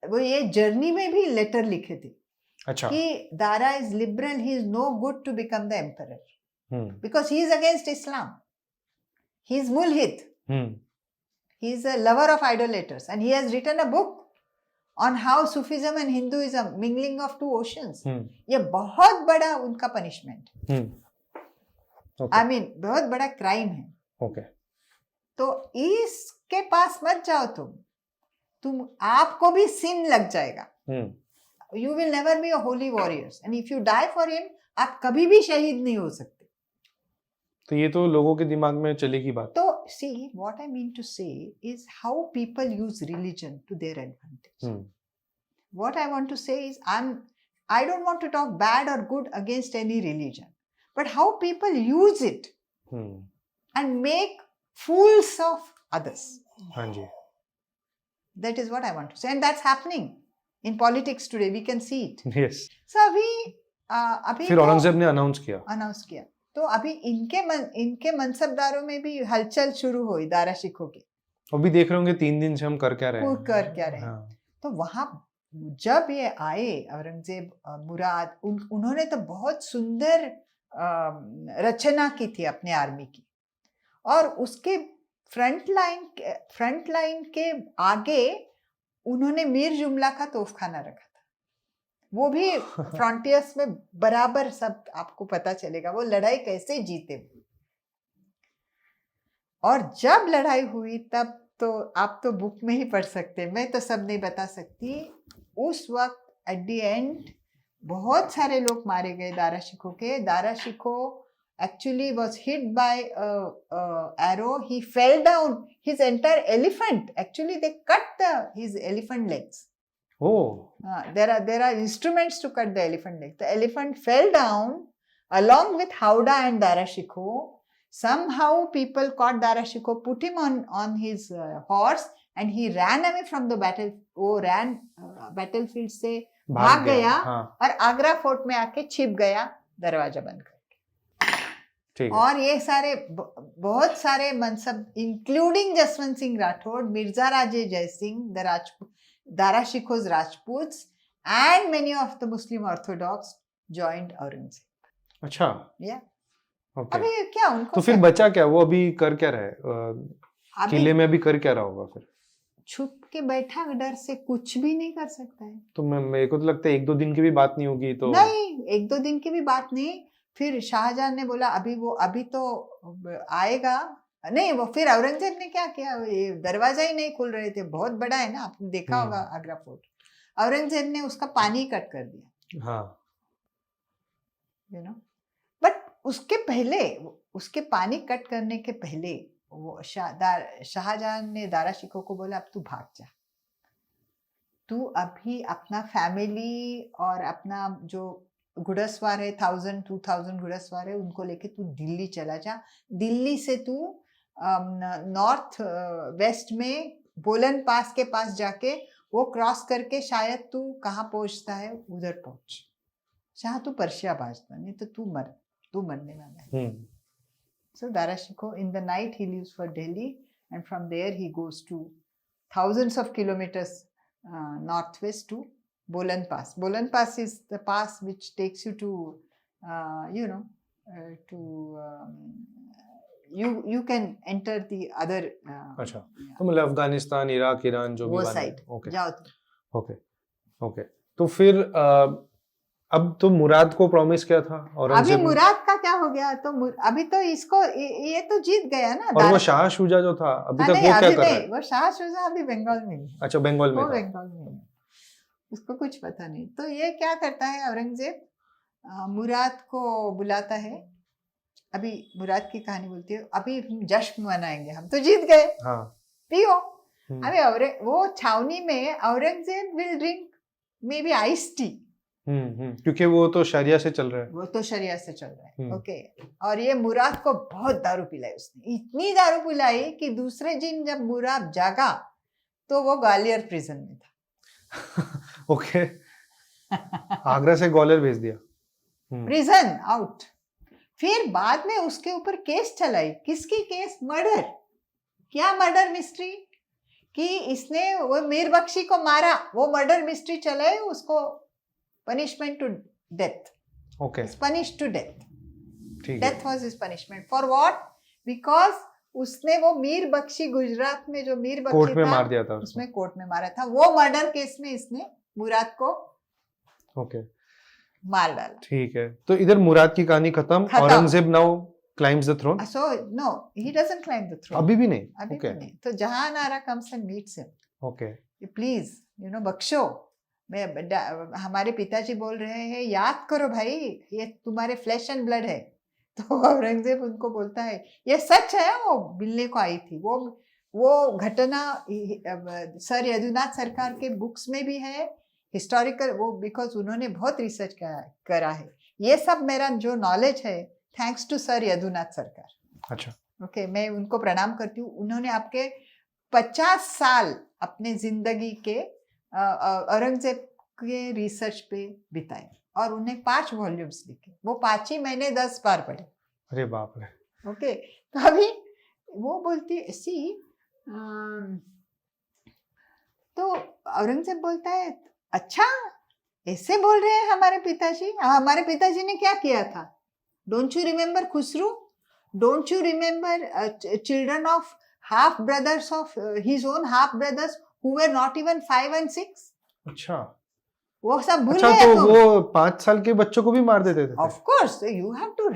वो ये जर्नी में भी लेटर लिखे थे। अच्छा, कि Dara is liberal, he is no good to become the emperor because he is against Islam, he is मुल्हिद, he is a lover of idolaters, and he has written a book on how Sufism and Hinduism mingling of 2 oceans. ये बहुत बड़ा उनका punishment, I mean बहुत बड़ा crime है। तो इसके पास मत जाओ तुम आपको भी सिन लग जाएगा। You will never be a holy warriors, and if you die for him, आप कभी भी शहीद नहीं हो सकते। तो ये तो लोगों के दिमाग में चलेगी बात। तो see, what I mean to say is how people use religion to their advantage. What I want to say is, I don't want to talk bad or good against any religion, but how people use it and make fools of others. हाँ जी, that is what I want to say, and that's happening in politics today. We can see it. yes. So अभी फिर औरंगजेब ने announce किया, तो अभी इनके मनसबदारों में भी हलचल शुरू हुई दारा शिकोह की। अभी देख रहे होंगे 3 दिन से हम कर क्या रहे हैं। हाँ। तो वहां जब ये आए औरंगजेब, मुराद, उन्होंने तो बहुत सुंदर रचना की थी अपने आर्मी की, और उसके फ्रंट लाइन के आगे उन्होंने मीर जुमला का तोफखाना रखा था। वो भी फ्रंटियर्स में बराबर, सब आपको पता चलेगा वो लड़ाई कैसे जीते। और जब लड़ाई हुई तब तो आप तो बुक में ही पढ़ सकते, मैं तो सब नहीं बता सकती। उस वक्त एट द एंड बहुत सारे लोग मारे गए दारा शिकोह के। Dara Shikoh actually was hit by a arrow. He fell down. His entire elephant, actually they cut his elephant legs. Oh. There are instruments to cut the elephant legs. The elephant fell down along with Howdah and Dara Shikoh. Somehow people caught Dara Shikoh, put him on his horse, and he ran away from the battle. वो ran battlefield से भाग गया और Agra fort में आके छिप गया दरवाजा बंद करके। और ये सारे बहुत सारे मनसब, इंक्लूडिंग जसवंत सिंह राठौड़, मिर्जा राजे जय Singh, Dara Shikoh's Rajputs, and many of the Muslim Orthodox joined Aurangzeb. अच्छा, yeah. Okay. अभी क्या उनको तो फिर बचा क्या, वो अभी कर क्या रहे, किले में अभी कर क्या रहा होगा फिर? छुप के बैठा, डर से कुछ भी नहीं कर सकता है। तो मेरे को तो लगता है 1-2 दिन की भी बात नहीं होगी। तो नहीं, 1-2 दिन की भी बात नहीं। फिर शाहजहां ने बोला अभी तो आएगा नहीं। वो फिर औरंगजेब ने क्या किया, ये दरवाजा ही नहीं खुल रहे थे, बहुत बड़ा है ना, आपने देखा होगा आगरा फोर्ट। औरंगजेब ने उसका पानी कट कर दिया। हाँ, you know, बट उसके पहले, उसके पानी कट करने के पहले वो शाहजहां ने दारा शिकोह को बोला अब तू भाग जा, तू अभी अपना फैमिली और अपना जो घुड़सवार है 1000-2000 घुड़सवार है उनको लेके तू दिल्ली चला जा, दिल्ली से तू नॉर्थ वेस्ट में बोलन पास के पास जाके वो क्रॉस करके शायद तू कहाँ पहुंचता है उधर पहुंच, चाहे तू पर्शिया भाजता, नहीं तो तू मरने वाला है। So Dara Shikoh in the night he leaves for Delhi and from there he goes to thousands of kilometers northwest to Bolan Pass. Bolan Pass is the pass which takes you to you can enter the other अच्छा, तो मतलब Afghanistan, Iraq, Iran जो भी वो side जाओ तुम। Okay तो फिर अब तो मुराद को प्रॉमिस किया था अभी मुराद का क्या हो गया, तो अभी तो इसको ये तो जीत गया ना। और वो शाह शुजा जो था अभी तक वो क्या कर रहा है? वो शाह शुजा अभी बंगाल में है। अच्छा, बंगाल में था। बंगाल में है, उसको कुछ पता नहीं। तो ये क्या करता है औरंगजेब, मुराद को बुलाता है। अभी मुराद की कहानी बोलती है, अभी जश्न मनाएंगे, हम तो जीत गए, हाँ पियो। अभी वो छावनी में Aurangzeb will drink may be ice tea, क्योंकि वो तो शरिया से चल रहा है, ओके। और ये मुराद को बहुत दारू पिलाई उसने, इतनी दारू पिलाई कि दूसरे दिन जब मुराद जागा तो वो ग्वालियर प्रिजन में था। ओके आगरा से ग्वालियर भेज दिया, प्रिजन आउट। फिर बाद में उसके ऊपर केस चलाई, किसकी केस? मर्डर। क्या मर्डर मिस्ट्री कि इसने वो मीर बख्शी को मारा, वो मर्डर मिस्ट्री चलाए, उसको punishment to death. Okay. He's punished to death. Death was his punishment. For what? Because उसने वो मीर बख्शी, गुजरात में जो मीर बख्शी कोर्ट में मार दिया था, उसमें कोर्ट में मारा था, वो मर्डर केस में इसने मुराद को मार डाला। ठीक है, तो इधर मुराद की कहानी खत्म। Aurangzeb now climbs the throne. So no, he doesn't climb the throne. अभी भी नहीं। अभी भी नहीं। तो जहान आरा comes and meets him. Okay. Please, बख्शो, हमारे पिताजी बोल रहे हैं, याद करो भाई, ये तुम्हारे फ्लैश एंड ब्लड है। तो औरंगजेब उनको बोलता है ये सच है, वो मिलने को आई थी, वो घटना सर यदुनाथ सरकार के बुक्स में भी है, हिस्टोरिकल, वो बिकॉज उन्होंने बहुत रिसर्च करा है। ये सब मेरा जो नॉलेज है थैंक्स टू सर यदुनाथ सरकार। अच्छा, ओके, मैं उनको प्रणाम करती हूँ। उन्होंने आपके 50 साल अपने जिंदगी के औरंगजेब के रिसर्च पे बिताए और उन्हें 5 वॉल्यूम्स लिखे, वो 5 ही मैंने 10 बार पढ़े। अरे बाप रे। ओके, तो अभी वो बोलती सी, तो औरंगजेब बोलता है अच्छा ऐसे बोल रहे हैं हमारे पिताजी ने क्या किया था? Don't you remember Khusru? Don't you remember children of half brothers of his own half brothers who were not even 5 and 6? अच्छा, वो सब भूल गए? तो वो 5 साल के बच्चों को भी मार देते थे? Of course, you have to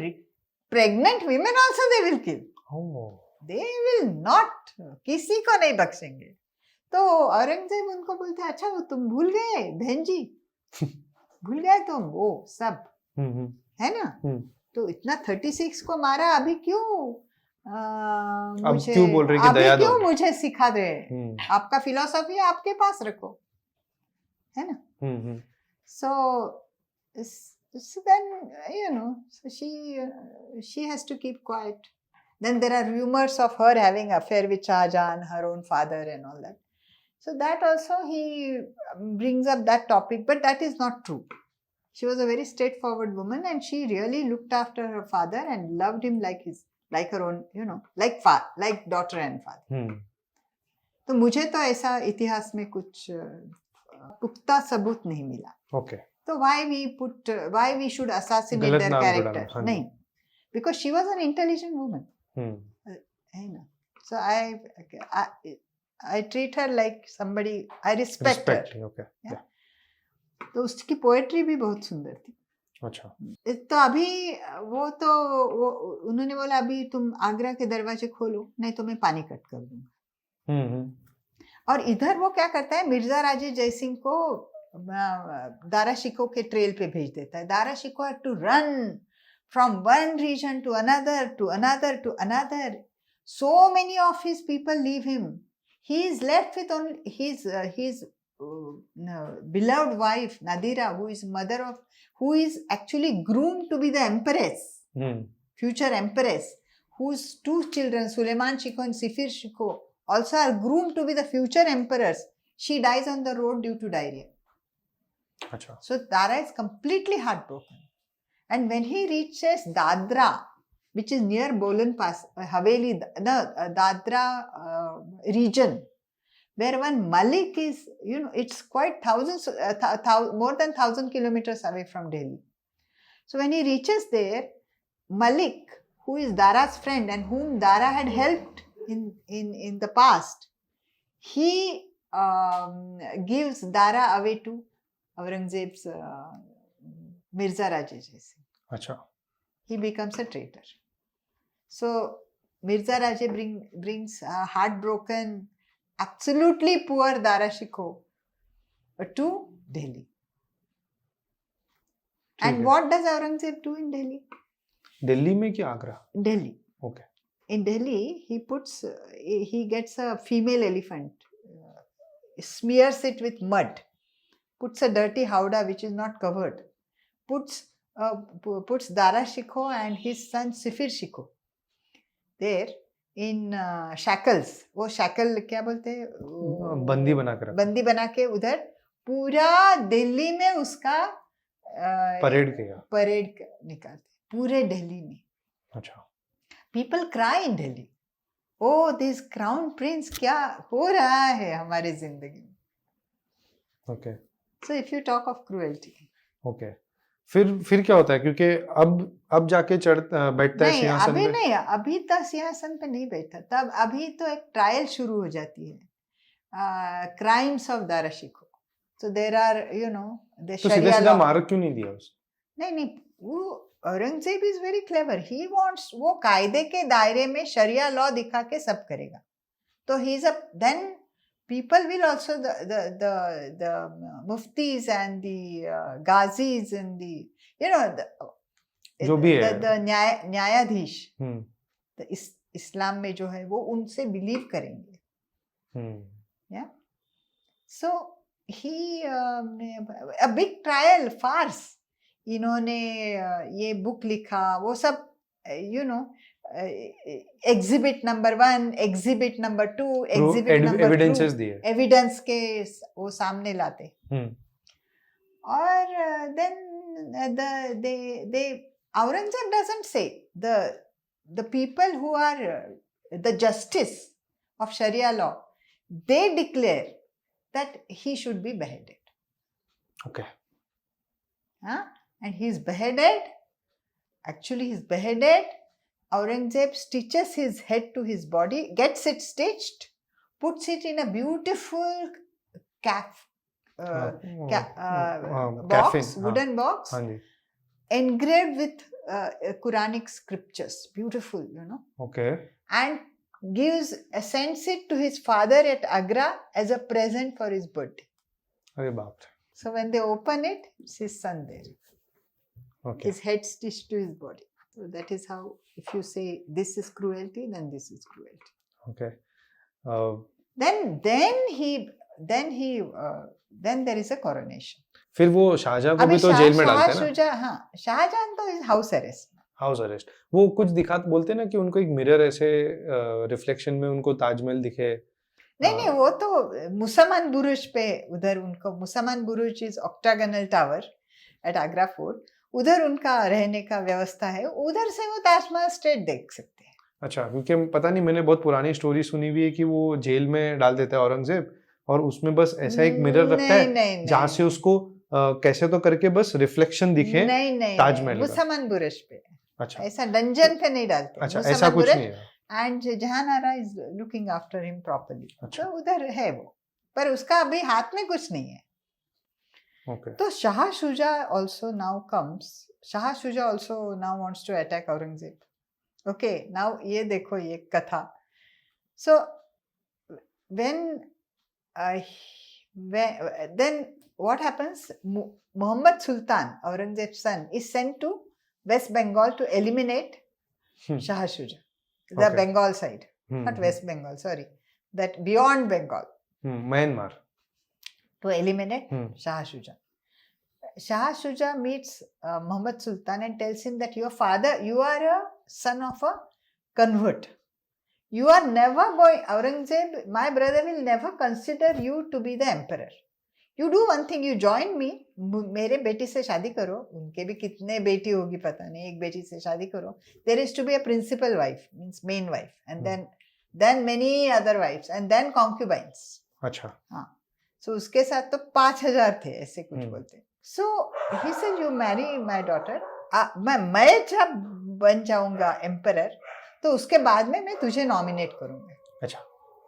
pregnant women also they will kill. They will not, किसी को नहीं बख्शेंगे। तो औरंगजेब उनको बोलते हैं अच्छा वो तुम भूल गए बहन जी, भूल गए तुम वो सब, है ना? तो इतना 36 को मारा, अभी क्यों अब क्यों बोल रहे कि दया दो? क्यों मुझे सिखा दे? आपका फिलॉसफी आपके पास रखो, है ना? So then so she has to keep quiet. Then there are rumors of her having affair with Shah Jahan, her own father, and all that. So that also he brings up that topic, but that is not true. She was a very straightforward woman, and she really looked after her father and loved him like her own, like daughter and father. तो मुझे तो ऐसा इतिहास में कुछ पुख्ता सबूत नहीं मिला। Okay. तो why we should assassinate their character? नहीं, because she was an intelligent woman. है ना? So I treat her like somebody, I respect her. Okay. Yeah. तो उसकी पोएट्री भी बहुत सुंदर थी। अच्छा, तो अभी वो उन्होंने बोला अभी तुम आगरा के दरवाजे खोलो, नहीं तो मैं पानी कट कर दूंगा। और इधर वो क्या करता है, मिर्जा राजे जयसिंह को दारा शिकोह के ट्रेल पे भेज देता है। Dara Shikoh had to run from one region to another, to another, to another. So many of his people leave him. He is left with only his beloved wife Nadira, who is actually groomed to be the empress, future empress, whose two children, Suleiman Shikoh and Sifir Shikoh, also are groomed to be the future emperors. She dies on the road due to diarrhea. Achha. So Dara is completely heartbroken. And when he reaches Dadra, which is near Bolan Pass, Haveli, Dadra region, where one Malik is, it's quite more than 1,000 kilometers away from Delhi. So when he reaches there, Malik, who is Dara's friend and whom Dara had helped in the past, he gives Dara away to Aurangzeb's Mirza Raje Jaisi. Achha. He becomes a traitor. So Mirza Raje brings heartbroken, absolutely poor Dara Shikoh to Delhi. And what does Aurangzeb do in Delhi? Delhi में क्या Agra? Delhi. Okay. In Delhi, he gets a female elephant, smears it with mud, puts a dirty howdah which is not covered, puts Dara Shikoh and his son Sifir Shikoh there in shackles. वो shackle क्या बोलते हैं? बंदी बना के उधर पूरा दिल्ली में उसका परेड निकालते पूरे दिल्ली में. अच्छा. People cry in Delhi. Oh, this crown prince, क्या हो रहा है हमारे जिंदगी में? Okay. So if you talk of cruelty. Okay. फिर क्या होता है, क्योंकि अब जाके बैठता है सिंहासन पे? नहीं, अभी तक सिंहासन पे नहीं बैठा. तब अभी तो एक ट्रायल शुरू हो जाती है, crimes of Dara Shikoh. So there are, the तो सीधा मार क्यों नहीं दिया उसने? नहीं, वो Aurangzeb is very clever. He wants, वो कायदे के दायरे में शरिया लॉ दिखा के सब करेगा. तो then people will also, the muftis and the ghazis and the, जो भी है, the न्यायाधीश, इस्लाम में जो है वो उनसे बिलीव करेंगे. Yeah. So he a big trial farce. इन्होंने ये बुक लिखा, वो सब exhibit number 1, exhibit number 2, exhibit number 2 evidence के वो सामने लाते. और then Aurangzeb doesn't say, the people who are the justice of Sharia law, they declare that he should be beheaded. Okay. And he's beheaded. Actually, he's beheaded. Aurangzeb stitches his head to his body, gets it stitched, puts it in a beautiful box, wooden box, engraved with Quranic scriptures. Beautiful, Okay. And sends it to his father at Agra as a present for his birthday. अरे बाप रे. So when they open it, it's his son there. Okay. His head stitched to his body. So that is how, if you say this is cruelty, then this is cruelty. Okay. Then there is a coronation. फिर वो शाहजहां को भी तो jail में डालते हैं ना? हाँ, शाहजहां तो is house arrest. House arrest. वो कुछ बोलते हैं ना कि उनको एक मिरर ऐसे रिफ्लेक्शन में उनको ताजमहल दिखे. नहीं, वो तो मुसलमान बुरुज पे, उधर उनको मुसलमान बुरुज is octagonal tower at Agra fort, उधर उनका रहने का व्यवस्था है, उधर से वो ताजमहल स्ट्रेट देख सकते हैं. अच्छा, क्योंकि पता नहीं, मैंने बहुत पुरानी स्टोरी सुनी हुई है कि वो जेल में डाल देता है औरंगजेब और उसमें बस ऐसा एक मिरर रखता है जहाँ से उसको कैसे तो करके बस रिफ्लेक्शन दिखे ताजमहल. मुसलमान बुरुज पे. अच्छा, ऐसा डंजन पे नहीं डालते. अच्छा, ऐसा कुछ नहीं है. And Jahanara is looking after him properly. तो उधर है वो, पर उसका अभी हाथ में कुछ नहीं है. Okay. तो Shah Shuja also now comes. Shah Shuja also now wants to attack Aurangzeb. Okay, now ये देखो ये कथा. So then what happens? Muhammad Sultan, Aurangzeb's son, is sent to West Bengal to eliminate Shah Shuja, the Okay. Bengal side, not West Bengal, sorry, that beyond Bengal, Myanmar. to eliminate Hmm. Shah Shuja. Shah Shuja meets Muhammad Sultan and tells him that your father, you are a son of a convert. You are never going, Aurangzeb, my brother will never consider you to be the emperor. You do one thing, you join me, मेरे बेटी से शादी करो, उनके भी कितने बेटी होगी पता नहीं, एक बेटी से शादी करो. There is to be a principal wife, means main wife, and then many other wives, and then concubines. अच्छा. हाँ. So उसके साथ तो 5,000 थे, ऐसे कुछ बोलते. So he said, you marry my daughter. मैं जब बन जाऊंगा emperor, तो उसके बाद में मैं तुझे नॉमिनेट करूंगा. अच्छा.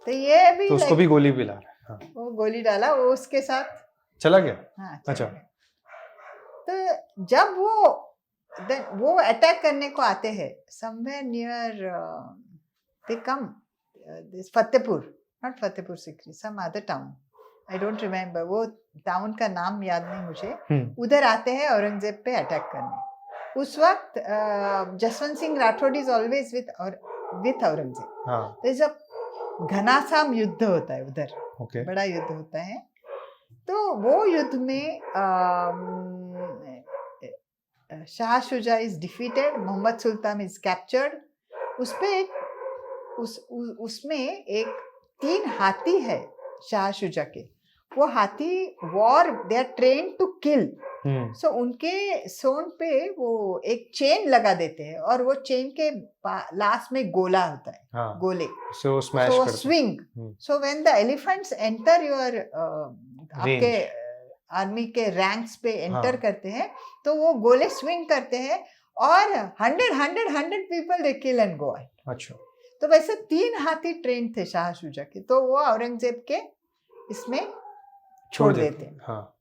तो ये भी तो उसको भी गोली भी ला रहा है. हाँ. वो गोली डाला, वो उसके साथ चला गया. हाँ. अच्छा. तो जब वो अटैक करने को आते हैं, somewhere near they come this Fatehpur, not Fatehpur Sikri, some other town. I don't remember. वो टाउन का नाम याद नहीं मुझे. उधर आते हैं औरंगजेब पे अटैक करने. उस वक्त Jaswant Singh Rathore is always with Aurangzeb. हाँ. तो जब घनासाम युद्ध होता है उधर, Okay. बड़ा युद्ध होता है, तो वो युद्ध में Shah Shuja is defeated, Mohammad Sultan is captured. उसमें एक 3 हाथी है शाह शुजा के. वो हाथी war, they are train to kill. So उनके सोन पे वो एक चेन लगा देते हैं, और वो चेन के लास्ट में गोला होता है. हाँ. गोले. So swing. So when the elephants enter your आपके आर्मी के रैंक्स पे एंटर करते हैं, तो वो गोले स्विंग करते हैं, और 100 people they kill and go out. अच्छा. तो वैसे 3 हाथी ट्रेन थे शाह शुजा के, तो वो औरंगजेब के इसमें छोड़ देते हैं. हाँ.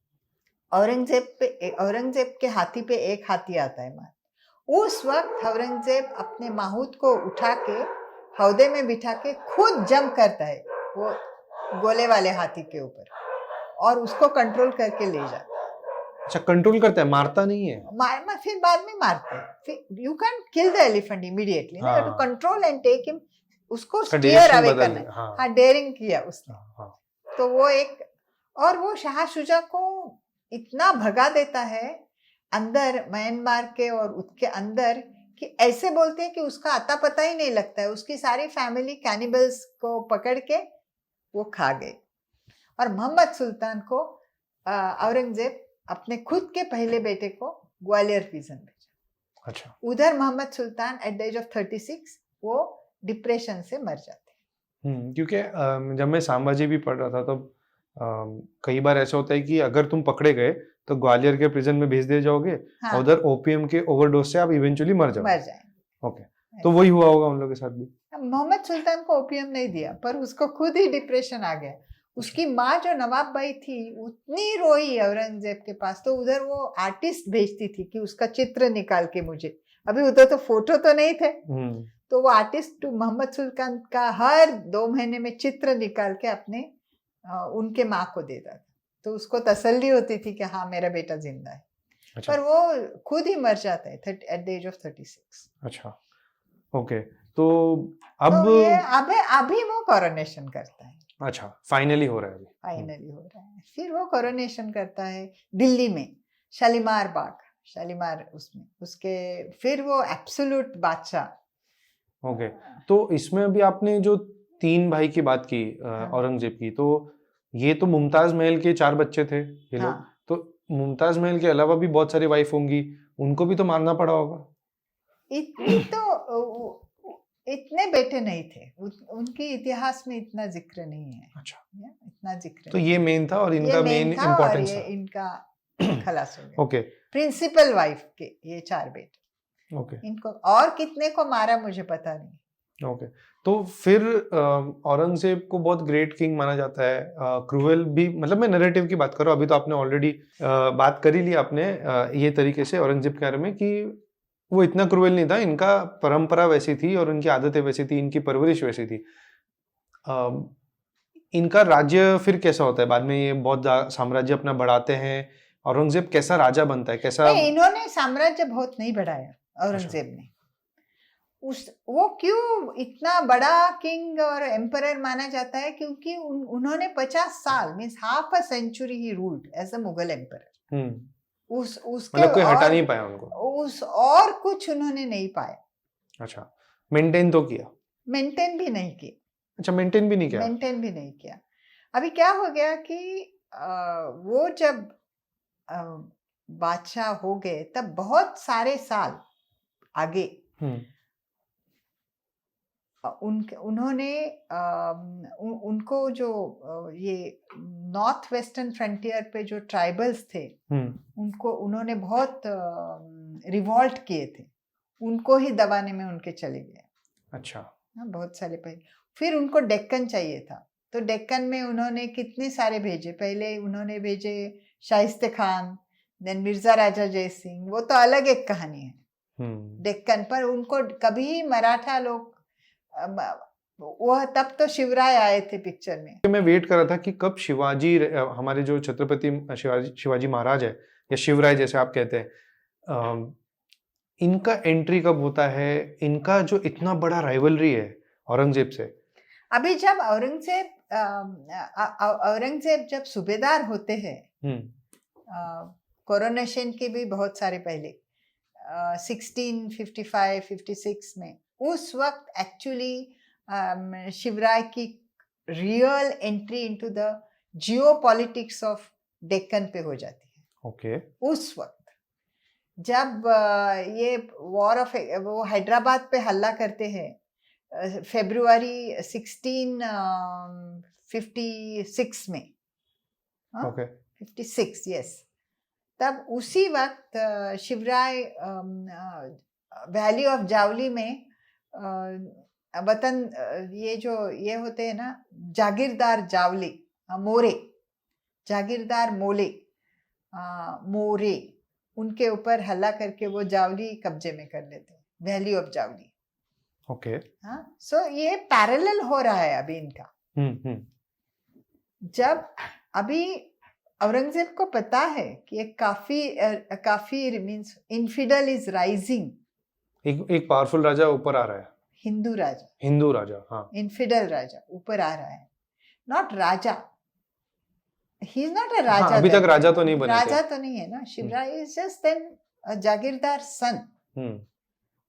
औरंगजेब के हाथी पे एक हाथी आता है मार. उस वक्त औरंगजेब अपने माहूत को उठा के हौदे में बिठा के खुद जंप करता है वो गोले वाले हाथी के ऊपर, और उसको कंट्रोल करके ले जाता है. अच्छा, कंट्रोल करता है, मारता नहीं है. फिर बाद में मारते हैं. You can kill the elephant immediately, to control and take him, उसको स्टीयर अवे करना है. हाँ, डेयरिंग किया उसने. तो वो एक, और वो शाह शुजा को इतना भगा देता है अंदर म्यांमार के और उसके अंदर, कि ऐसे बोलते हैं कि उसका आता पता ही नहीं लगता है. उसकी सारी फैमिली कैनिबल्स को पकड़ के वो खा गए. और मोहम्मद सुल्तान को औरंगजेब अपने खुद के पहले बेटे को ग्वालियर प्रिजन भेजा. अच्छा. उधर मोहम्मद सुल्तान एट द एज ऑफ 36 वो डिप्रेशन से मर जाते हैं. क्योंकि जब मैं संभाजी भी पढ़ रहा था, तो कई बार ऐसा होता है कि अगर तुम पकड़े गए तो ग्वालियर के प्रिजन में भेज दिए जाओगे. हाँ. उधर ओपीएम के ओवरडोज से आप इवेंचुअली मर जाएंगे. ओके. तो वही हुआ होगा उन लोगों के साथ भी. मोहम्मद सुल्तान को ओपीएम नहीं दिया, पर उसको खुद ही डिप्रेशन आ गया. उसकी माँ जो नवाब बाई थी उतनी रोई औरंगजेब के पास, तो उधर वो आर्टिस्ट भेजती थी कि उसका चित्र निकाल के मुझे. अभी उधर तो फोटो तो नहीं थे, तो वो आर्टिस्ट मोहम्मद सुल्तान का हर 2 महीने में चित्र निकाल के अपने उनके माँ को देता था. तो उसको तसल्ली होती थी कि हाँ मेरा बेटा जिंदा है. अच्छा. पर वो खुद ही मर जाता है एट द एज ऑफ 36. अच्छा. ओके. तो अब तो ये अभी वो कोरोनेशन करता है. अच्छा, फाइनली हो रहा है. फाइनली हो रहा है. फिर वो कोरोनेशन करता है दिल्ली में, शालीमार बाग, शालीमार उसमें, उसके फिर वो एब्सोल्यूट बादशाह. ओके. तो इसमें अभी आपने जो 3 भाई की बात की औरंगजेब की, तो ये तो मुमताज महल के 4 बच्चे थे ये लोग. तो मुमताज महल के अलावा भी बहुत सारी वाइफ होंगी, उनको भी तो मारना पड़ा होगा. इतने बेटे नहीं थे, उनके इतिहास में इतना जिक्र नहीं है. अच्छा. इतना जिक्र. तो ये मेन था, और इनका मेन इम्पोर्टेंस था. इनका खलास हो गया. ओके. प्रिंसिपल वाइफ के ये 4 बेटे. ओके. इनको और कितने को मारा मुझे पता नहीं. ओके. तो फिर औरंगजेब को बहुत ग्रेट किंग माना जाता है. क्रूएल भी, मतलब मैं नैरेटिव की बात कर रहा हूँ. अभी तो आपने ऑलरेडी बात कर ही ली आपने ये तरीके से औरंगजेब के बारे में, कि वो इतना क्रूएल नहीं था. इनका परंपरा वैसी थी और इनकी आदतें वैसी थी, इनकी परवरिश वैसी थी. इनका राज्य फिर कैसा होता है बाद में? ये बहुत साम्राज्य अपना बढ़ाते हैं. औरंगजेब कैसा राजा बनता है, कैसा? इन्होंने साम्राज्य बहुत नहीं बढ़ाया. औरंगजेब ने। वो क्यों इतना बड़ा किंग और एम्परर माना जाता है? क्योंकि उन्होंने 50 साल means half a century he ruled as a Mughal emperor. उसके मतलब कोई हटा नहीं पाया उनको, और कुछ उन्होंने नहीं पाया। अच्छा, मेंटेन तो किया? मेंटेन भी नहीं किया। अच्छा, मेंटेन भी नहीं किया? मेंटेन भी नहीं किया। अभी क्या हो गया कि वो जब बादशाह हो गए तब बहुत सारे साल आगे उन्होंने उनको जो ये नॉर्थ वेस्टर्न फ्रंटियर पे जो ट्राइबल्स थे उनको उन्होंने बहुत रिवॉल्ट किए थे, उनको ही दबाने में उनके चले गए। अच्छा, बहुत साल पहले। फिर उनको डेक्कन चाहिए था, तो डेक्कन में उन्होंने कितने सारे भेजे। पहले उन्होंने भेजे शाइस्ते खान, देन मिर्जा राजा जय सिंह, वो तो अलग एक कहानी है। डेक्कन पर उनको कभी मराठा लोग, वो तब तो शिवराय आए थे पिक्चर में। मैं वेट कर रहा था कि कब शिवाजी, हमारे जो छत्रपति शिवाजी महाराज है या शिवराय जैसे आप कहते हैं, इनका एंट्री कब होता है, इनका जो इतना बड़ा राइवलरी है औरंगजेब से। अभी जब औरंगजेब जब सूबेदार होते हैं, कोरोनेशन के भी बहुत सारे पहले 1655-56 में, उस वक्त एक्चुअली शिवराय की real entry into the geopolitics of Deccan पे हो जाती है। ओके। उस वक्त जब ये वॉर ऑफ वो हैदराबाद पे हल्ला करते हैं फरवरी 1656 में, ओके, 56, यस। तब उसी वक्त शिवराय वैली ऑफ जावली में वतन, ये जो ये होते हैं ना जागीरदार जावली, मोरे, जागीरदार मोरे, उनके ऊपर हल्ला करके वो जावली कब्जे में कर लेते हैं, वैली ऑफ जावली। ओके। हाँ, सो ये पैरेलल हो रहा है अभी इनका। जब अभी औरंगजेब को पता है कि एक काफी मींस इनफिडल इज राइजिंग, एक पावरफुल राजा ऊपर आ रहा है, हिंदू राजा, हाँ, इनफिडल राजा ऊपर आ रहा है। Not raja, he is not a raja. हाँ, अभी तक राजा तो नहीं बने, राजा तो नहीं है ना। शिवराय इज जस्ट देन जागीरदार सन।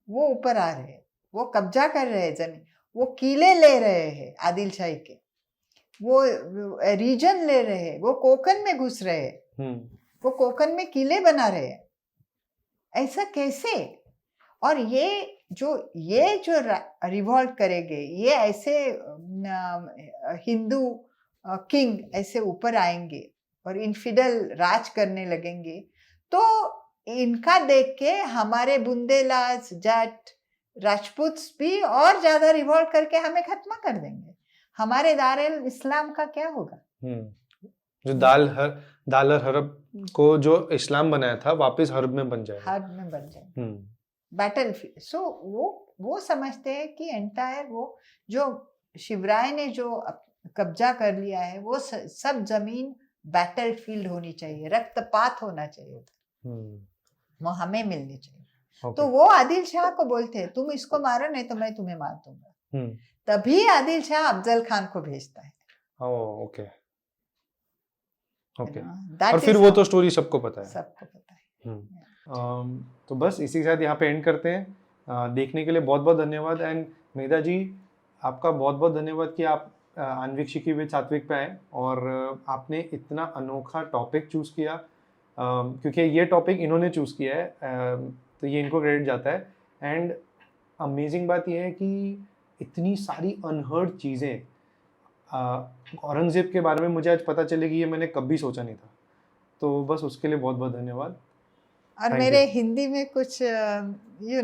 वो ऊपर आ रहे हैं, वो कब्जा कर रहे हैं जमीन, वो किले ले रहे हैं आदिल शाही के, वो रीजन ले रहे हैं, वो कोकन में घुस रहे हैं, वो कोकन में किले बना रहे हैं। ऐसा कैसे? और ये जो रिवॉल्ट करेंगे, ये ऐसे हिंदू किंग ऐसे ऊपर आएंगे और इनफिडल राज करने लगेंगे, तो इनका देख के हमारे बुंदेलाज, जाट, राजपूत भी और ज्यादा रिवॉल्ट करके हमें खत्म कर देंगे। हमारे दारुल इस्लाम का क्या होगा? जो दाल हरब को जो इस्लाम बनाया था वापस हरब में बन जाएगा, हरब में बन जाएगा, बैटलफील्ड। सो वो समझते हैं कि एंटायर वो जो शिवराय ने जो कब्जा कर लिया है, वो सब जमीन बैटलफील्ड होनी चाहिए, रक्तपात होना चाहिए, वो हमें मिलनी चाहिए। तो वो आदिल शाह को बोलते हैं तुम इसको मारो नहीं तो मैं तुम्हें मार दूंगा। तभी आदिल शाह अफजल खान को भेजता है। ओके। और फिर वो तो स्टोरी सबको पता है। तो बस इसी के साथ यहाँ पे एंड करते हैं। देखने के लिए बहुत बहुत धन्यवाद। एंड मेधा जी, आपका बहुत बहुत धन्यवाद कि आप अन्वीक्षिकी विद सात्विक पे आए और आपने इतना अनोखा टॉपिक चूज़ किया, क्योंकि ये टॉपिक इन्होंने चूज़ किया है, तो ये इनको क्रेडिट जाता है। एंड अमेजिंग बात यह है कि इतनी सारी अनहर्ड चीज़ें औरंगजेब के बारे में मुझे आज पता चलेगी, ये मैंने कभी सोचा नहीं था। तो बस उसके लिए बहुत बहुत धन्यवाद। और मेरे हिंदी में कुछ नहीं,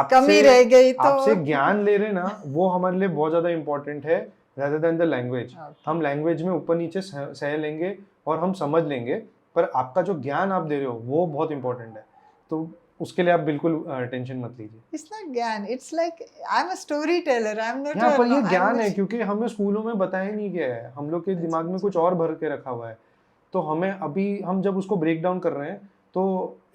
कमी रह गई तो आपसे ज्ञान ले रहे ना, वो हमारे लिए बहुत ज़्यादा इम्पोर्टेंट है rather than the language। हम लैंग्वेज में ऊपर नीचे सह लेंगे और हम समझ लेंगे, पर आपका जो ज्ञान आप दे रहे हो वो बहुत इम्पोर्टेंट है, तो उसके लिए आप बिल्कुल टेंशन मत लीजिए। It's not ज्ञान, it's like I'm a storyteller, I'm not। यहाँ पर ये ज्ञान है क्योंकि हमें स्कूलों में बताया नहीं गया है, हम लोग के दिमाग में कुछ और भर के रखा हुआ है, तो हमें अभी हम जब उसको ब्रेक डाउन कर रहे हैं तो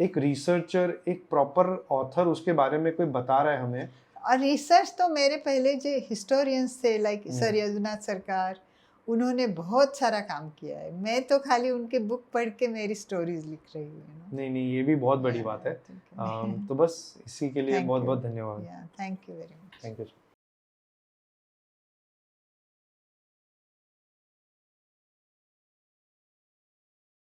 एक रिसर्चर, एक प्रॉपर ऑथर उसके बारे में कोई बता रहा है हमें। और रिसर्च तो मेरे पहले जो हिस्टोरियंस थे लाइक सर यदुनाथ सरकार, उन्होंने बहुत सारा काम किया है। मैं तो खाली उनके बुक पढ़ के मेरी स्टोरीज लिख रही हूँ। नहीं, ये भी बहुत बड़ी बात है। तो बस इसी के लिए बहुत बहुत धन्यवाद। Thank you very much. Thank you.